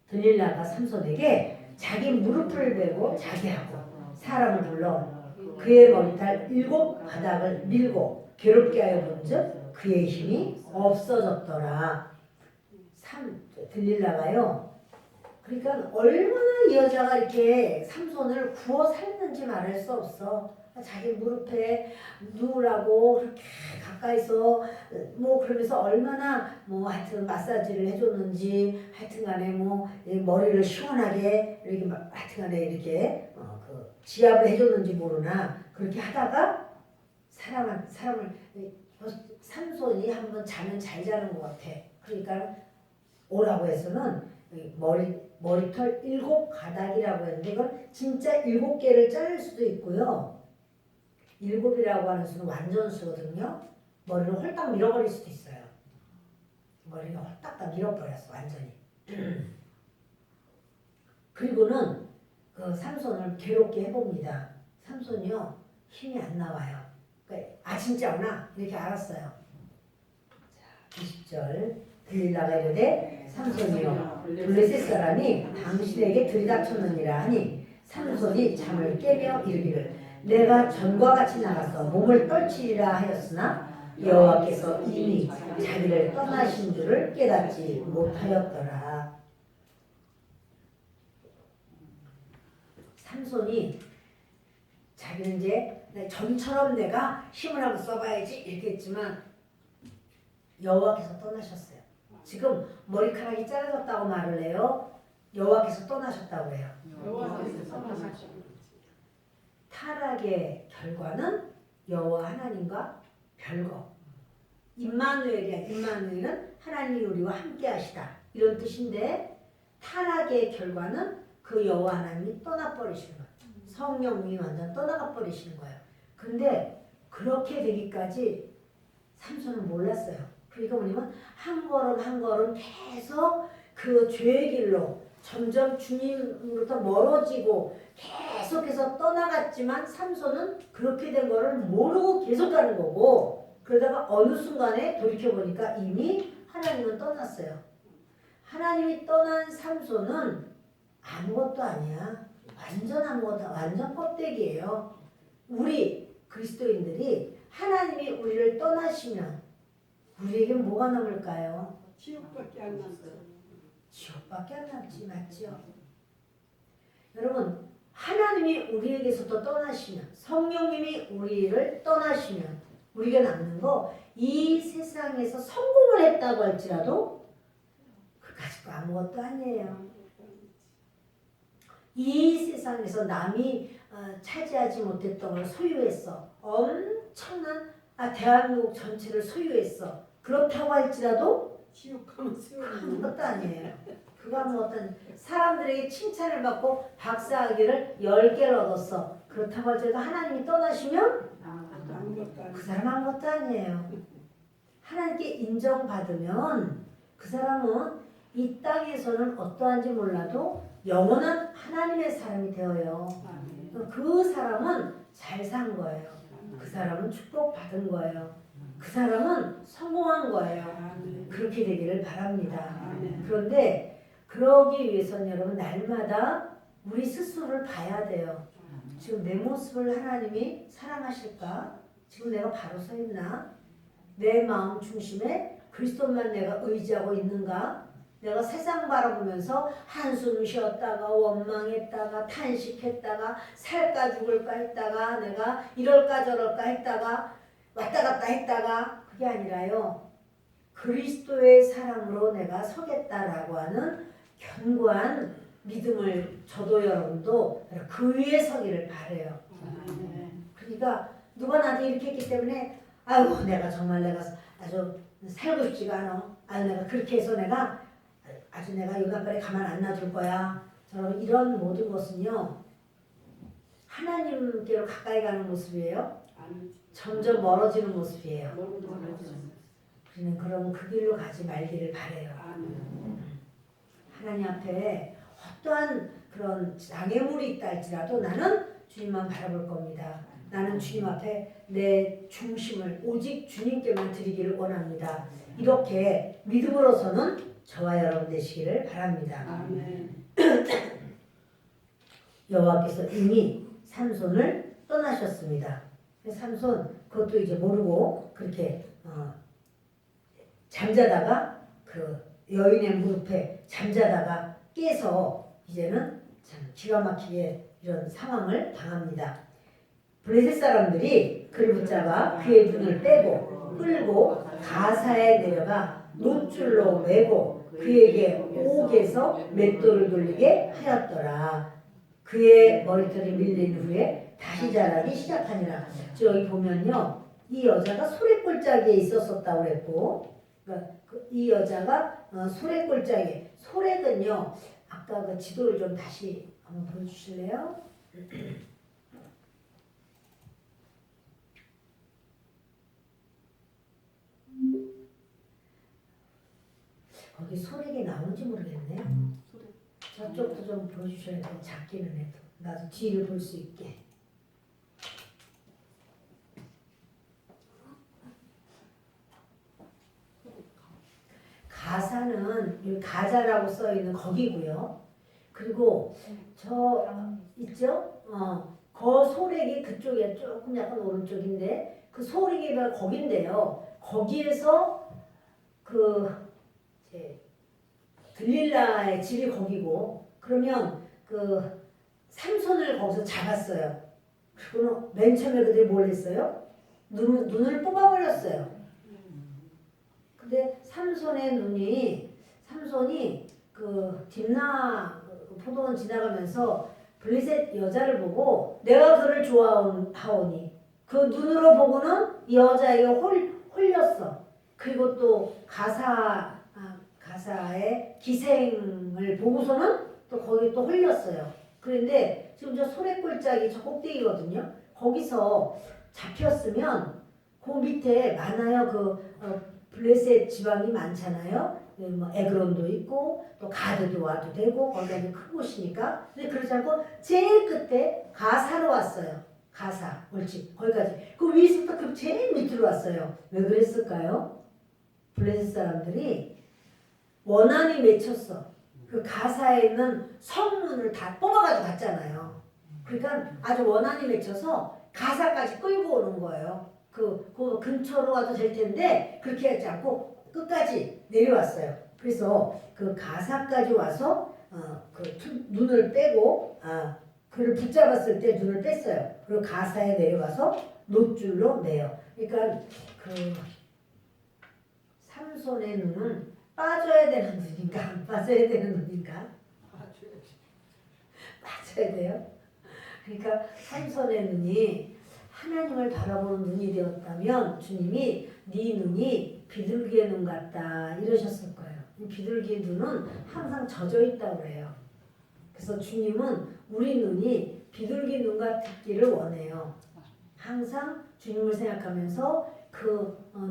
들릴라가 삼손에게 자기 무릎을 베고 자기하고 사람을 불러 그의 머리털 7 가닥을 밀고 괴롭게 하여 본즉 그의 힘이 없어졌더라. 들릴라가요. 그러니까 얼마나 이 여자가 이렇게 삼손을 구워 살는지 말할 수 없어. 자기 무릎에 누우라고 그렇게 가까이서 뭐 그러면서 얼마나 뭐 하여튼 마사지를 해줬는지 하여튼간에 뭐 머리를 시원하게 이렇게 하여튼간에 이렇게 그 지압을 해줬는지 모르나 그렇게 하다가 사람을 삼손이 한번 자면 잘 자는 것 같아. 그러니까 오라고 해서는 머리털 7 가닥이라고 했는데 이건 진짜 7개를 자를 수도 있고요. 7이라고 하는 수는 완전수거든요. 머리를 홀딱 밀어버릴 수도 있어요. 머리가 홀딱 다 밀어버렸어 완전히. 그리고는 그 삼손을 괴롭게 해봅니다. 삼손이요 힘이 안 나와요. 그러니까 진짜구나 이렇게 알았어요. 자 20절 들릴라가 이르되 삼손이여 블레셋 사람이 당신에게 들이닥쳤느니라 하니 삼손이 잠을 깨며 이르기를 내가 전과 같이 나가서 몸을 떨치리라 하였으나 여호와께서 이미 자기를 떠나신 줄을 깨닫지 못하였더라. 삼손이 자기는 이제 전처럼 내가 힘을 하고 써봐야지 이렇게 했지만 여호와께서 떠나셨어요. 지금 머리카락이 잘라졌다고 말을 해요. 여호와께서 떠나셨다고 해요. 타락의 결과는 여호와 하나님과 별거. 임마누엘이야. 임마누엘은 하나님이 우리와 함께 하시다. 이런 뜻인데 타락의 결과는 그 여호와 하나님이 떠나버리시는 거예요. 성령이 완전 떠나가 버리시는 거예요. 근데 그렇게 되기까지 삼손은 몰랐어요. 그러니까 뭐냐면 한 걸음 한 걸음 계속 그 죄의 길로 점점 주님으로부터 멀어지고 계속해서 떠나갔지만 삼손은 그렇게 된 거를 모르고 계속 가는 거고, 그러다가 어느 순간에 돌이켜보니까 이미 하나님은 떠났어요. 하나님이 떠난 삼손은 아무것도 아니야. 완전 아무것도, 완전 껍데기예요. 우리 그리스도인들이 하나님이 우리를 떠나시면 우리에게 뭐가 남을까요? 지옥밖에 안 남죠. 지옥밖에 안 남지, 맞죠? 여러분, 하나님이 우리에게서도 떠나시면, 성령님이 우리를 떠나시면 우리가 남는 거, 이 세상에서 성공을 했다고 할지라도 그 가지고 아무것도 아니에요. 이 세상에서 남이 차지하지 못했던 걸 소유했어. 엄청난 대한민국 전체를 소유했어. 그렇다고 할지라도 지옥 가면 아무것도 아니에요. 그거 아무것도 아니에요. 사람들에게 칭찬을 받고 박사학위를 10개를 얻었어. 그렇다고 할지라도 하나님이 떠나시면 그 사람 아무것도 아니에요. 하나님께 인정받으면 그 사람은 이 땅에서는 어떠한지 몰라도 영원한 하나님의 사람이 되어요. 그 사람은 잘 산 거예요. 그 사람은 축복받은 거예요. 그 사람은 성공한 거예요. 그렇게 되기를 바랍니다. 그런데 그러기 위해서는 여러분 날마다 우리 스스로를 봐야 돼요. 지금 내 모습을 하나님이 사랑하실까? 지금 내가 바로 서 있나? 내 마음 중심에 그리스도만 내가 의지하고 있는가? 내가 세상 바라보면서 한숨 쉬었다가 원망했다가 탄식했다가 살까 죽을까 했다가 내가 이럴까 저럴까 했다가 왔다 갔다 했다가 그게 아니라요. 그리스도의 사랑으로 내가 서겠다라고 하는 견고한 믿음을 저도 여러분도 그 위에 서기를 바라요. 그러니까 누가 나한테 이렇게 했기 때문에 아유 내가 정말 내가 아주 살고 싶지가 않아. 아유 내가 그렇게 해서 내가 아주 내가 요나발에 가만 안 놔둘 거야. 저는 이런 모든 것은요. 하나님께로 가까이 가는 모습이에요. 점점 멀어지는 모습이에요. 우리는 그럼 그 길로 가지 말기를 바라요. 하나님 앞에 어떠한 그런 장애물이 있다 할지라도 나는 주님만 바라볼 겁니다. 나는 주님 앞에 내 중심을 오직 주님께만 드리기를 원합니다. 이렇게 믿음으로서는 저와 여러분 되시기를 바랍니다. 여호와께서 이미 삼손을 떠나셨습니다. 삼손 그것도 이제 모르고 그렇게 잠자다가 그 여인의 무릎에 잠자다가 깨서 이제는 참 기가 막히게 이런 상황을 당합니다. 블레셋 사람들이 그를 붙잡아 그의 눈을 빼고 끌고 가사에 내려가 노줄로 매고 그에게 옥에서 맷돌을 돌리게 하였더라. 그의 머리털이 밀린 후에 다시 자라기 시작하니라. 여기 보면요, 이 여자가 소래골짜기에 있었었다고 그랬고, 그러니까 이 여자가 소래골짜기. 소래는요, 아까 그 지도를 좀 다시 한번 보여주실래요? 거기 소래기 나오는지 모르겠네. 저쪽도 좀 보여주셔야 돼요. 작기는 해도. 나도 뒤를 볼 수 있게. 가사는 여기 가자라고 써 있는 거기고요. 그리고 저 있죠? 거 소래기 그쪽에 조금 약간 오른쪽인데 그 소래기가 거긴데요. 거기에서 그 이제 들릴라의 집이 거기고 그러면 그 삼손을 거기서 잡았어요. 그리고 맨 처음에 그들이 뭘 했어요? 눈을 뽑아버렸어요. 근데 삼손이 그 딥나 포도원 지나가면서 블레셋 여자를 보고 내가 그를 좋아하오니 그 눈으로 보고는 이 여자에게 홀렸어. 그리고 또 가사의 기생을 보고서는 또 거기 또 홀렸어요. 그런데 지금 저 소래골짜기 저 꼭대기거든요. 거기서 잡혔으면 그 밑에 많아요. 블레셋 지방이 많잖아요. 뭐 에그론도 있고 또 가드도 와도 되고 거기가 큰 곳이니까. 근데 그러지 않고 제일 끝에 가사로 왔어요. 가사 옳지 거기까지. 그 위에서부터 그 제일 밑으로 왔어요. 왜 그랬을까요? 블레셋 사람들이 원한이 맺혔어. 그 가사에 있는 성문을 다 뽑아가지고 갔잖아요. 그러니까 아주 원한이 맺혀서 가사까지 끌고 오는 거예요. 그 근처로 가도 될 텐데 그렇게 하지 않고 끝까지 내려왔어요. 그래서 그 가사까지 와서 눈을 빼고 그를 붙잡았을 때 눈을 뺐어요. 그리고 가사에 내려와서 노줄로 매요. 그러니까 그 삼손의 눈은 빠져야 되는 눈인가 안 빠져야 되는 눈인가? 빠져야 돼요. 그러니까 삼손의 눈이 하나님을 바라보는 눈이 되었다면 주님이 네 눈이 비둘기의 눈 같다 이러셨을 거예요. 비둘기의 눈은 항상 젖어 있다고 그래요. 그래서 주님은 우리 눈이 비둘기 눈 같기를 원해요. 항상 주님을 생각하면서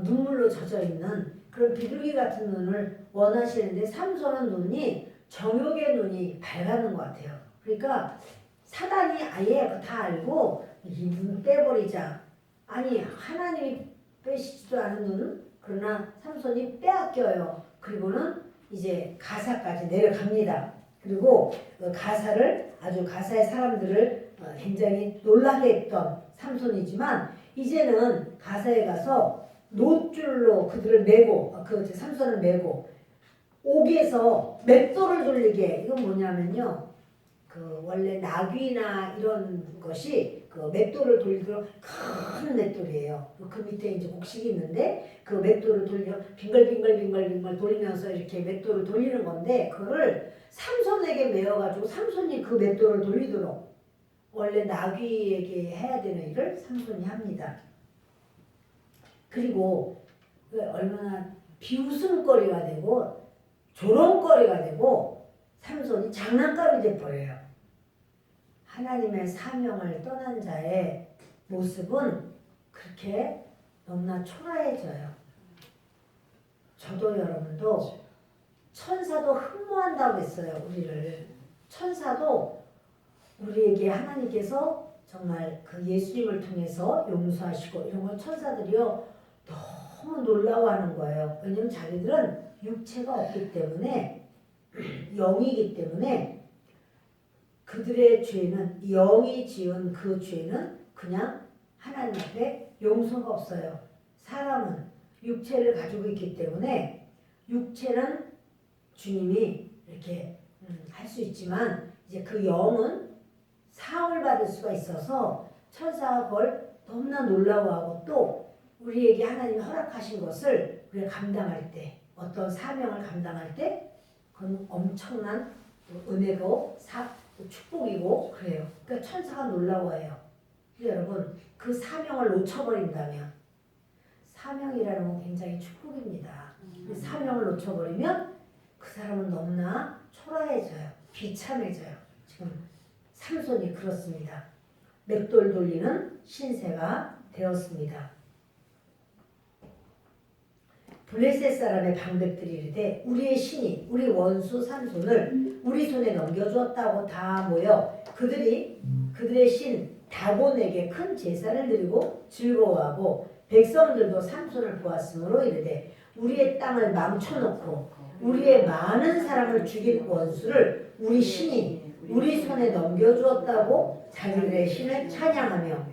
눈물로 젖어 있는 그런 비둘기 같은 눈을 원하시는데 삼손은 눈이 정욕의 눈이 밝아는 것 같아요. 그러니까 사단이 아예 다 알고 이 눈 빼버리자. 아니 하나님이 빼시지도 않은 눈 그러나 삼손이 빼앗겨요. 그리고는 이제 가사까지 내려갑니다. 그리고 가사의 사람들을 굉장히 놀라게 했던 삼손이지만 이제는 가사에 가서 노줄로 그들을 메고 삼손을 메고 옥에서 맷돌을 돌리게. 이건 뭐냐면요. 원래 나귀나 이런 것이 맷돌을 돌리도록 큰 맷돌이에요. 그 밑에 이제 곡식이 있는데 그 맷돌을 빙글빙글 돌리면서 이렇게 맷돌을 돌리는 건데 그거를 삼손에게 메어가지고 삼손이 그 맷돌을 돌리도록 원래 나귀에게 해야 되는 일을 삼손이 합니다. 그리고 얼마나 비웃음거리가 되고 조롱거리가 되고 삼손이 장난감이 돼버려요. 하나님의 사명을 떠난 자의 모습은 그렇게 너무나 초라해져요. 저도 여러분도 천사도 흠모한다고 했어요. 우리를. 천사도 우리에게 하나님께서 정말 그 예수님을 통해서 용서하시고 이런 걸 천사들이요 너무 놀라워하는 거예요. 왜냐하면 자기들은 육체가 없기 때문에 영이기 때문에 그들의 죄는 영이 지은 그 죄는 그냥 하나님 앞에 용서가 없어요. 사람은 육체를 가지고 있기 때문에 육체는 주님이 이렇게 할 수 있지만 이제 그 영은 사함을 받을 수가 있어서 천사가 그걸 너무나 놀라워하고 또 우리에게 하나님이 허락하신 것을 우리가 감당할 때 어떤 사명을 감당할 때 그건 엄청난 은혜고 축복이고 그래요. 그러니까 천사가 놀라워해요. 여러분 그 사명을 놓쳐버린다면 사명이라는 건 굉장히 축복입니다. 그 사명을 놓쳐버리면 그 사람은 너무나 초라해져요. 비참해져요. 지금 삼손이 그렇습니다. 맷돌 돌리는 신세가 되었습니다. 블레셋 사람의 방백들이 이르되 우리의 신이 우리 원수 삼손을 우리 손에 넘겨주었다고 다 모여 그들의 신 다곤에게 큰 제사를 드리고 즐거워하고 백성들도 삼손을 보았으므로 이르되 우리의 땅을 망쳐놓고 우리의 많은 사람을 죽인 원수를 우리 신이 우리 손에 넘겨주었다고 자기들의 신을 찬양하며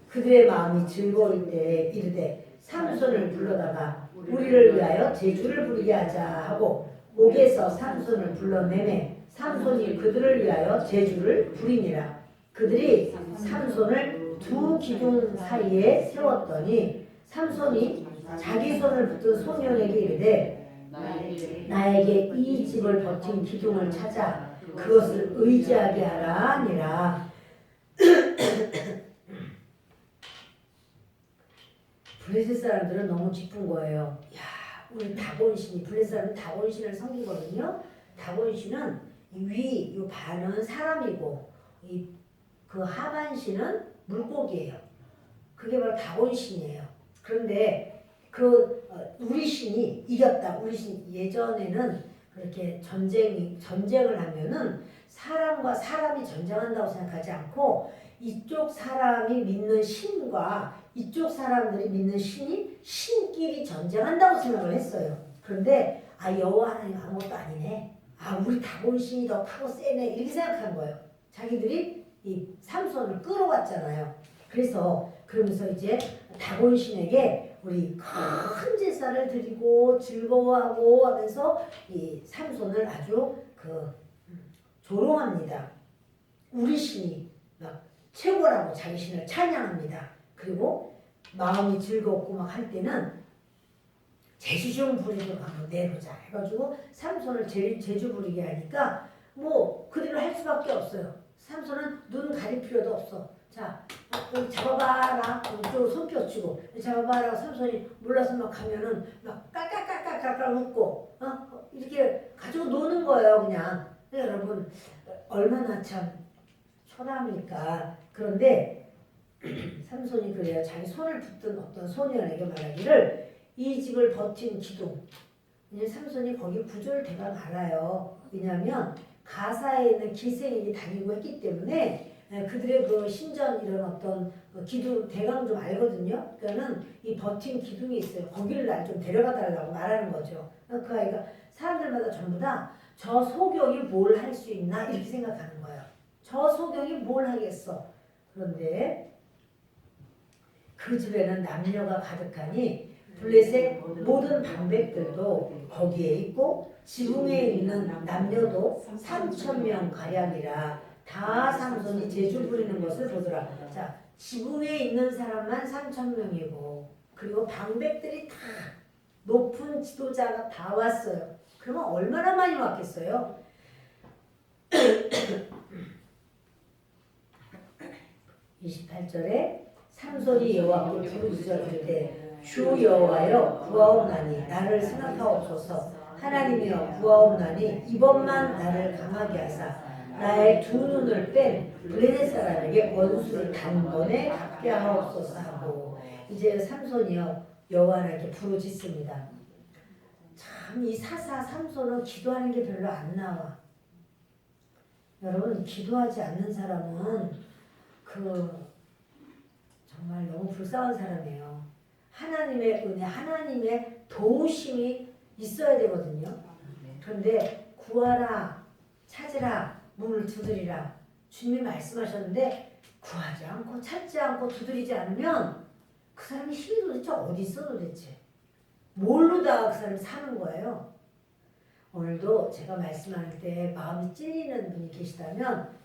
그들의 마음이 즐거울 때에 이르되 삼손을 불러다가 우리를 위하여 제주를 부리게 하자 하고 옥에서 삼손을 불러내매 삼손이 그들을 위하여 제주를 부리니라. 그들이 삼손을 두 기둥 사이에 세웠더니 삼손이 자기 손을 붙든 소년에게 이르되 나에게 이 집을 버틴 기둥을 찾아 그것을 의지하게 하라 하니라. 블레셋 사람들은 너무 기쁜 거예요. 야, 우리 다곤신이, 블레셋 사람은 다곤신을 섬기거든요. 다곤신은 이 반은 사람이고 그 하반신은 물고기예요. 그게 바로 다곤신이에요. 그런데 우리 신이 이겼다. 우리 신 예전에는 그렇게 전쟁을 하면은 사람과 사람이 전쟁한다고 생각하지 않고 이쪽 사람이 믿는 신과 이쪽 사람들이 믿는 신이 신끼리 전쟁한다고 생각을 했어요. 그런데 여호와 하나님 아무것도 아니네. 우리 다곤신이 더 크고 세네. 이렇게 생각한 거예요. 자기들이 이 삼손을 끌어왔잖아요. 그러면서 이제 다곤신에게 우리 큰 제사를 드리고 즐거워하고 하면서 이 삼손을 아주 조롱합니다. 우리 신이 막 최고라고 자기 신을 찬양합니다. 그리고 마음이 즐겁고 막 할 때는 제주 좀 부리도록 한번 내보자 해가지고 삼손을 제주 부리게 하니까 뭐 그대로 할 수밖에 없어요. 삼손은 눈 가릴 필요도 없어. 자, 잡아봐라. 이쪽으로 손 펴치고 잡아봐라. 삼손이 몰라서 막 하면은 막 깔깔깔깔깔 웃고 이렇게 가지고 노는 거예요. 그냥. 여러분 얼마나 참 초라합니까. 그런데 삼손이 그래요. 자기 손을 붙든 어떤 소년에게 말하기를 이 집을 버틴 기둥. 이제 삼손이 거기 구조를 대강 알아요. 왜냐하면 가사에 있는 기생이 다니고 했기 때문에 그들의 그 신전 이런 어떤 기둥 대강 좀 알거든요. 그러니까는 이 버틴 기둥이 있어요. 거기를 날 좀 데려가 달라고 말하는 거죠. 그 아이가 사람들마다 전부 다 저 소경이 뭘 할 수 있나 이렇게 생각하는 거예요. 저 소경이 뭘 하겠어. 그런데 그 집에는 남녀가 가득하니 블레셋 모든 방백들도 거기에 있고 지붕에 있는 남녀도 3,000명 가량이라. 다 삼손이 제주 부리는 것을 보더라. 자, 지붕에 있는 사람만 3,000명이고 그리고 방백들이 다 높은 지도자가 다 왔어요. 그러면 얼마나 많이 왔겠어요? 28절에 삼손이 여호와께 부르짖으되 주 여호와여 구하옵나니 나를 생각하옵소서. 하나님이여 구하옵나니 이번만 나를 강하게 하사 나의 두 눈을 뺀 블레셋 사람에게 원수를 단번에 갚게 하옵소서 하고. 이제 삼손이요 여호와 하나님께 부르짖습니다. 참 이 사사 삼손은 기도하는 게 별로 안 나와. 여러분 기도하지 않는 사람은 정말 너무 불쌍한 사람이에요. 하나님의 은혜, 하나님의 도우심이 있어야 되거든요. 그런데 구하라, 찾으라, 문을 두드리라. 주님이 말씀하셨는데 구하지 않고 찾지 않고 두드리지 않으면 그 사람이 힘이 도대체 어디 있어 도대체. 뭘로다가 그 사람이 사는 거예요. 오늘도 제가 말씀할 때 마음이 찔리는 분이 계시다면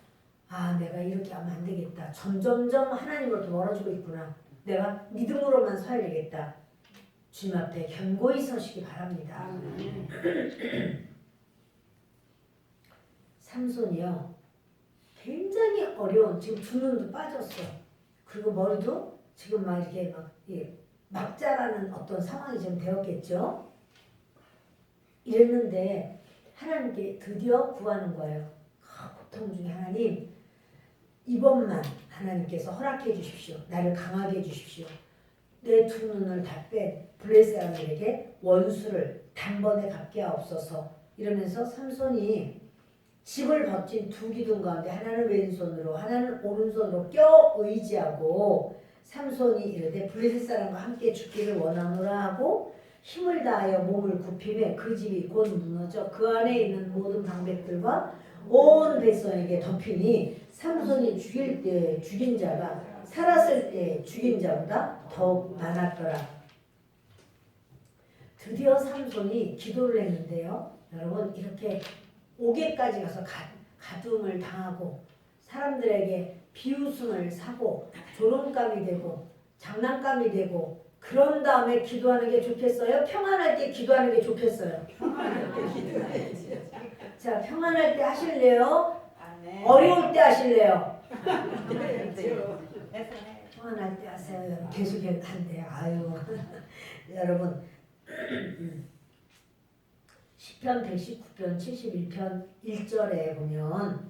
내가 이렇게 하면 안 되겠다. 점점점 하나님으로부터 멀어지고 있구나. 내가 믿음으로만 서야 되겠다. 주님 앞에 견고히 서시기 바랍니다. 삼손이요. 굉장히 어려운, 지금 두 눈도 빠졌어. 그리고 머리도 지금 막 이렇게 막 자라는 어떤 상황이 좀 되었겠죠. 이랬는데 하나님께 드디어 구하는 거예요. 고통 중에 하나님, 이번만 하나님께서 허락해 주십시오. 나를 강하게 해 주십시오. 내 두 눈을 다 뺀 블레셋 사람들에게 원수를 단번에 갚게 하옵소서. 이러면서 삼손이 집을 버틴 두 기둥 가운데 하나는 왼손으로 하나는 오른손으로 껴 의지하고 삼손이 이르되 블레셋 사람과 함께 죽기를 원하노라 하고 힘을 다하여 몸을 굽히매 그 집이 곧 무너져 그 안에 있는 모든 방백들과 온 백성에게 덮이니 삼손이 죽일 때 죽인 자가 살았을 때 죽인 자보다 더욱 많았더라. 드디어 삼손이 기도를 했는데요. 여러분 이렇게 옥에까지 가서 가둠을 당하고 사람들에게 비웃음을 사고 조롱감이 되고 장난감이 되고 그런 다음에 기도하는 게 좋겠어요? 평안할 때 기도하는 게 좋겠어요? 자, 평안할 때 하실래요? 어려울 때 하실래요? 평안할 때 하세요. 계속 한대요. 아유 여러분 시편 119편 71편 1절에 보면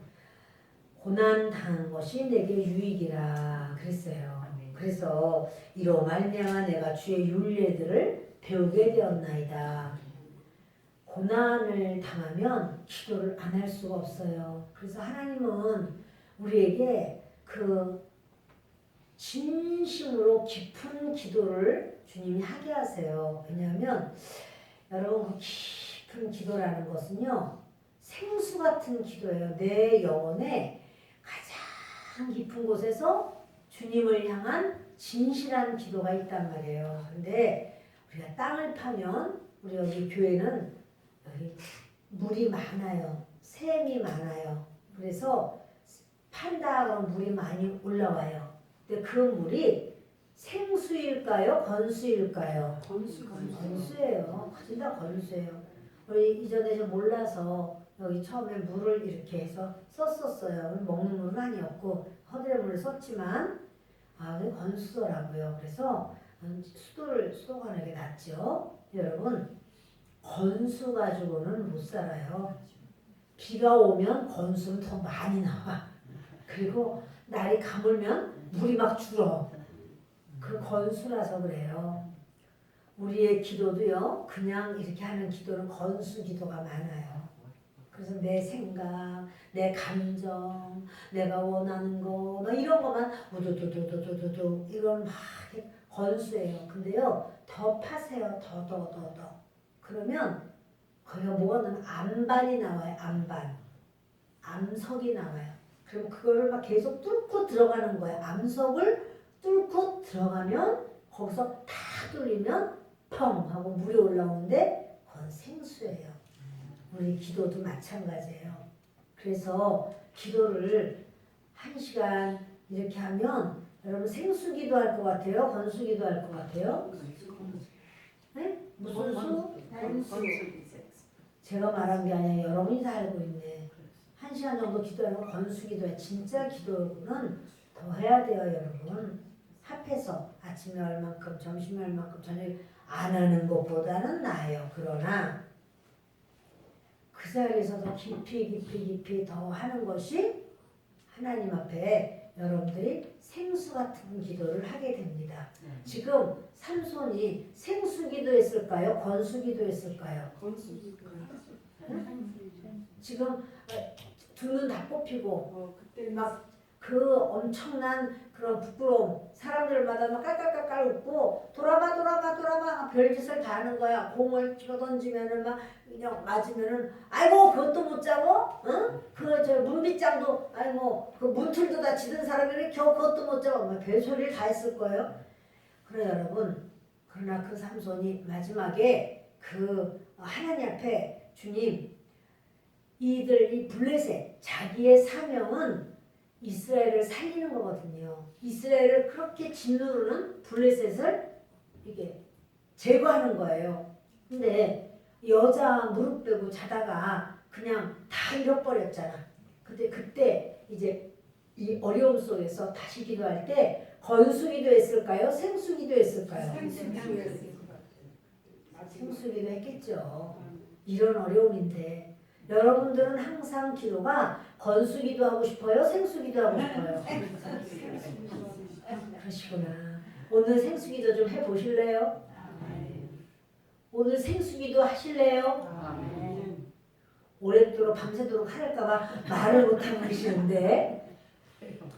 고난 당한 것이 내게 유익이라 그랬어요. 그래서 이로 말미암아 내가 주의 윤례들을 배우게 되었나이다. 고난을 당하면 기도를 안 할 수가 없어요. 그래서 하나님은 우리에게 그 진심으로 깊은 기도를 주님이 하게 하세요. 왜냐하면 여러분 그 깊은 기도라는 것은요 생수 같은 기도예요. 내 영혼의 가장 깊은 곳에서 주님을 향한 진실한 기도가 있단 말이에요. 근데 우리가 땅을 파면 우리 여기 교회는 여기 물이 많아요. 샘이 많아요. 그래서 판다 그러면 물이 많이 올라와요. 근데 그 물이 생수일까요? 건수일까요? 건수예요. 거의 다 건수예요. 우리 이전에 좀 몰라서 여기 처음에 물을 이렇게 해서 썼었어요. 먹는 물은 아니었고 허들의 물을 썼지만 그게 건수더라고요. 그래서 수도가 나게 낫죠. 여러분 건수 가지고는 못 살아요. 비가 오면 건수는 더 많이 나와. 그리고 날이 가물면 물이 막 줄어. 그 건수라서 그래요. 우리의 기도도요. 그냥 이렇게 하는 기도는 건수 기도가 많아요. 그래서 내 생각, 내 감정, 내가 원하는 거, 막 이런 것만 우두두두두두두 이건 막 건수예요. 근데요, 더 파세요. 더. 그러면 거기가 뭐가 나면 암반이 나와요. 암석이 나와요. 그럼 그거를 막 계속 뚫고 들어가는 거예요. 암석을 뚫고 들어가면 거기서 다 뚫리면 펑 하고 물이 올라오는데 그건 생수예요. 우리 기도도 마찬가지예요. 그래서 기도를 1시간 이렇게 하면 여러분 생수 기도할 것 같아요? 건수 기도할 것 같아요? 네? 무슨 수? 건수. 제가 말한 게 아니라 여러분이 다 알고 있네. 1시간 정도 기도하는 건 건수 기도예요. 진짜 기도는 더 해야 돼요, 여러분. 합해서 아침에 얼만큼, 점심에 얼만큼, 저녁에 안 하는 것보다는 나아요. 그러나 그 자리에서 더 깊이 더 하는 것이 하나님 앞에 여러분들이 생수 같은 기도를 하게 됩니다. 지금 삼손이 생수 기도했을까요? 건수 기도했을까요? 건수 기도. 지금 두 눈 다 뽑히고 그때 막 그 엄청난 그런 부끄러움 사람들마다 막 깔깔깔깔 웃고 돌아봐 별짓을 다 하는 거야. 공을 집어 던지면은 막 그냥 맞으면은 아이고 그것도 못 잡어? 응? 그 저 문빗장도 아이고 그 문틀도 다 지든 사람이 겨우 그것도 못 잡아. 막 별소리를 다 했을 거예요. 그래 여러분 그러나 그 삼손이 마지막에 그 하나님 앞에 주님 이 블레셋 자기의 사명은 이스라엘을 살리는 거거든요. 이스라엘을 그렇게 짓누르는 블레셋을 이게 제거하는 거예요. 근데 여자 무릎 빼고 자다가 그냥 다 잃어버렸잖아. 근데 그때 이제 이 어려움 속에서 다시 기도할 때 건수 기도했을까요? 생수 기도했을까요? 생수 기도했겠죠. 이런 어려움인데 여러분들은 항상 기도가 건수 기도하고 싶어요? 생수 기도하고 싶어요? 그러시구나. 오늘 생수 기도 좀 해보실래요? 오늘 생수 기도 하실래요? 오랫도록 밤새도록 하랄까봐 말을 못하고 계시는데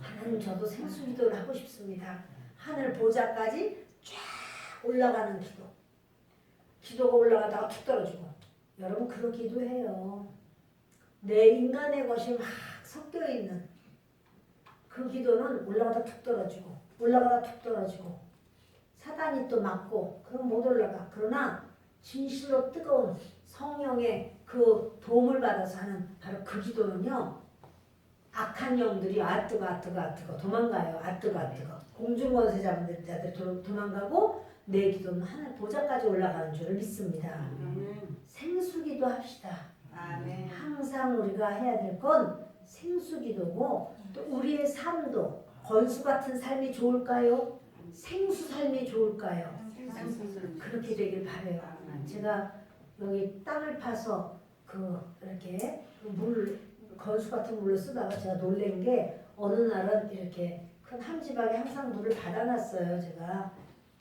하나님 저도 생수 기도를 하고 싶습니다. 하늘 보좌까지 쫙 올라가는 기도. 기도가 올라가다가 툭 떨어지고 여러분 그런 기도해요. 내 인간의 것이 막 섞여있는 그 기도는 올라가다 툭 떨어지고 올라가다 툭 떨어지고 사단이 또 막고 그럼 못 올라가. 그러나 진실로 뜨거운 성령의 그 도움을 받아서 하는 바로 그 기도는요. 악한 영들이 아뜨거 도망가요. 아뜨거 공중권세 잡은 자들 도망가고 내 기도는 하늘 보좌까지 올라가는 줄을 믿습니다. 생수기도 합시다. 항상 우리가 해야 될 건 생수기도고 또 우리의 삶도 건수 같은 삶이 좋을까요? 생수 삶이 좋을까요? 그렇게 되길 바라요. 제가 여기 땅을 파서 이렇게 건수 같은 물로 쓰다가 제가 놀란 게 어느 날은 이렇게 큰 함지박에 항상 물을 받아놨어요. 제가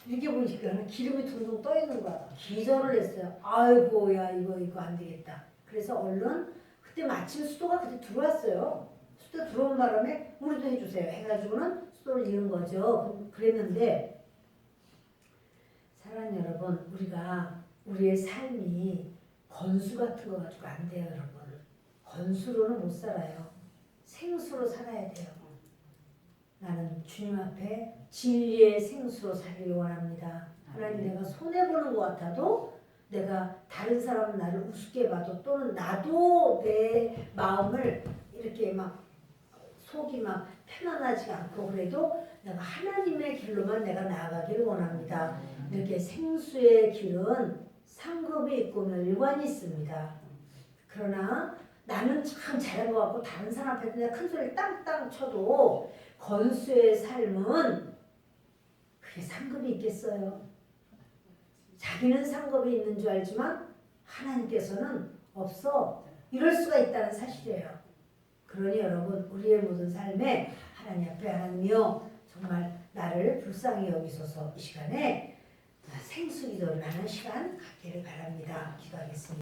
이렇게 보니까 기름이 둥둥 떠 있는 거야. 기절을 했어요. 아이고 야 이거 안 되겠다. 그래서 얼른 그때 마침 수도가 그때 들어왔어요. 수도 들어온 바람에 우리도 해주세요 해가지고는 수도를 이은 거죠. 그랬는데 사랑하는 여러분, 우리가 우리의 삶이 건수 같은 거 가지고 안 돼요, 여러분. 건수로는 못 살아요. 생수로 살아야 돼요. 나는 주님 앞에 진리의 생수로 살기를 원합니다. 하나님, 내가 손해보는 것 같아도 내가 다른 사람은 나를 우습게 봐도 또는 나도 내 마음을 이렇게 막 속이 막 편안하지 않고 그래도 내가 하나님의 길로만 내가 나아가기를 원합니다. 이렇게 생수의 길은 상급이 있고 멸관이 있습니다. 그러나 나는 참 잘한 것 같고 다른 사람 앞에서 내가 큰 소리 땅땅 쳐도 건수의 삶은 그게 상급이 있겠어요. 자기는 상급이 있는 줄 알지만 하나님께서는 없어. 이럴 수가 있다는 사실이에요. 그러니 여러분, 우리의 모든 삶에 하나님 앞에 하나님이여 정말 나를 불쌍히 여기소서. 이 시간에 생수기도를 하는 시간 갖기를 바랍니다. 기도하겠습니다.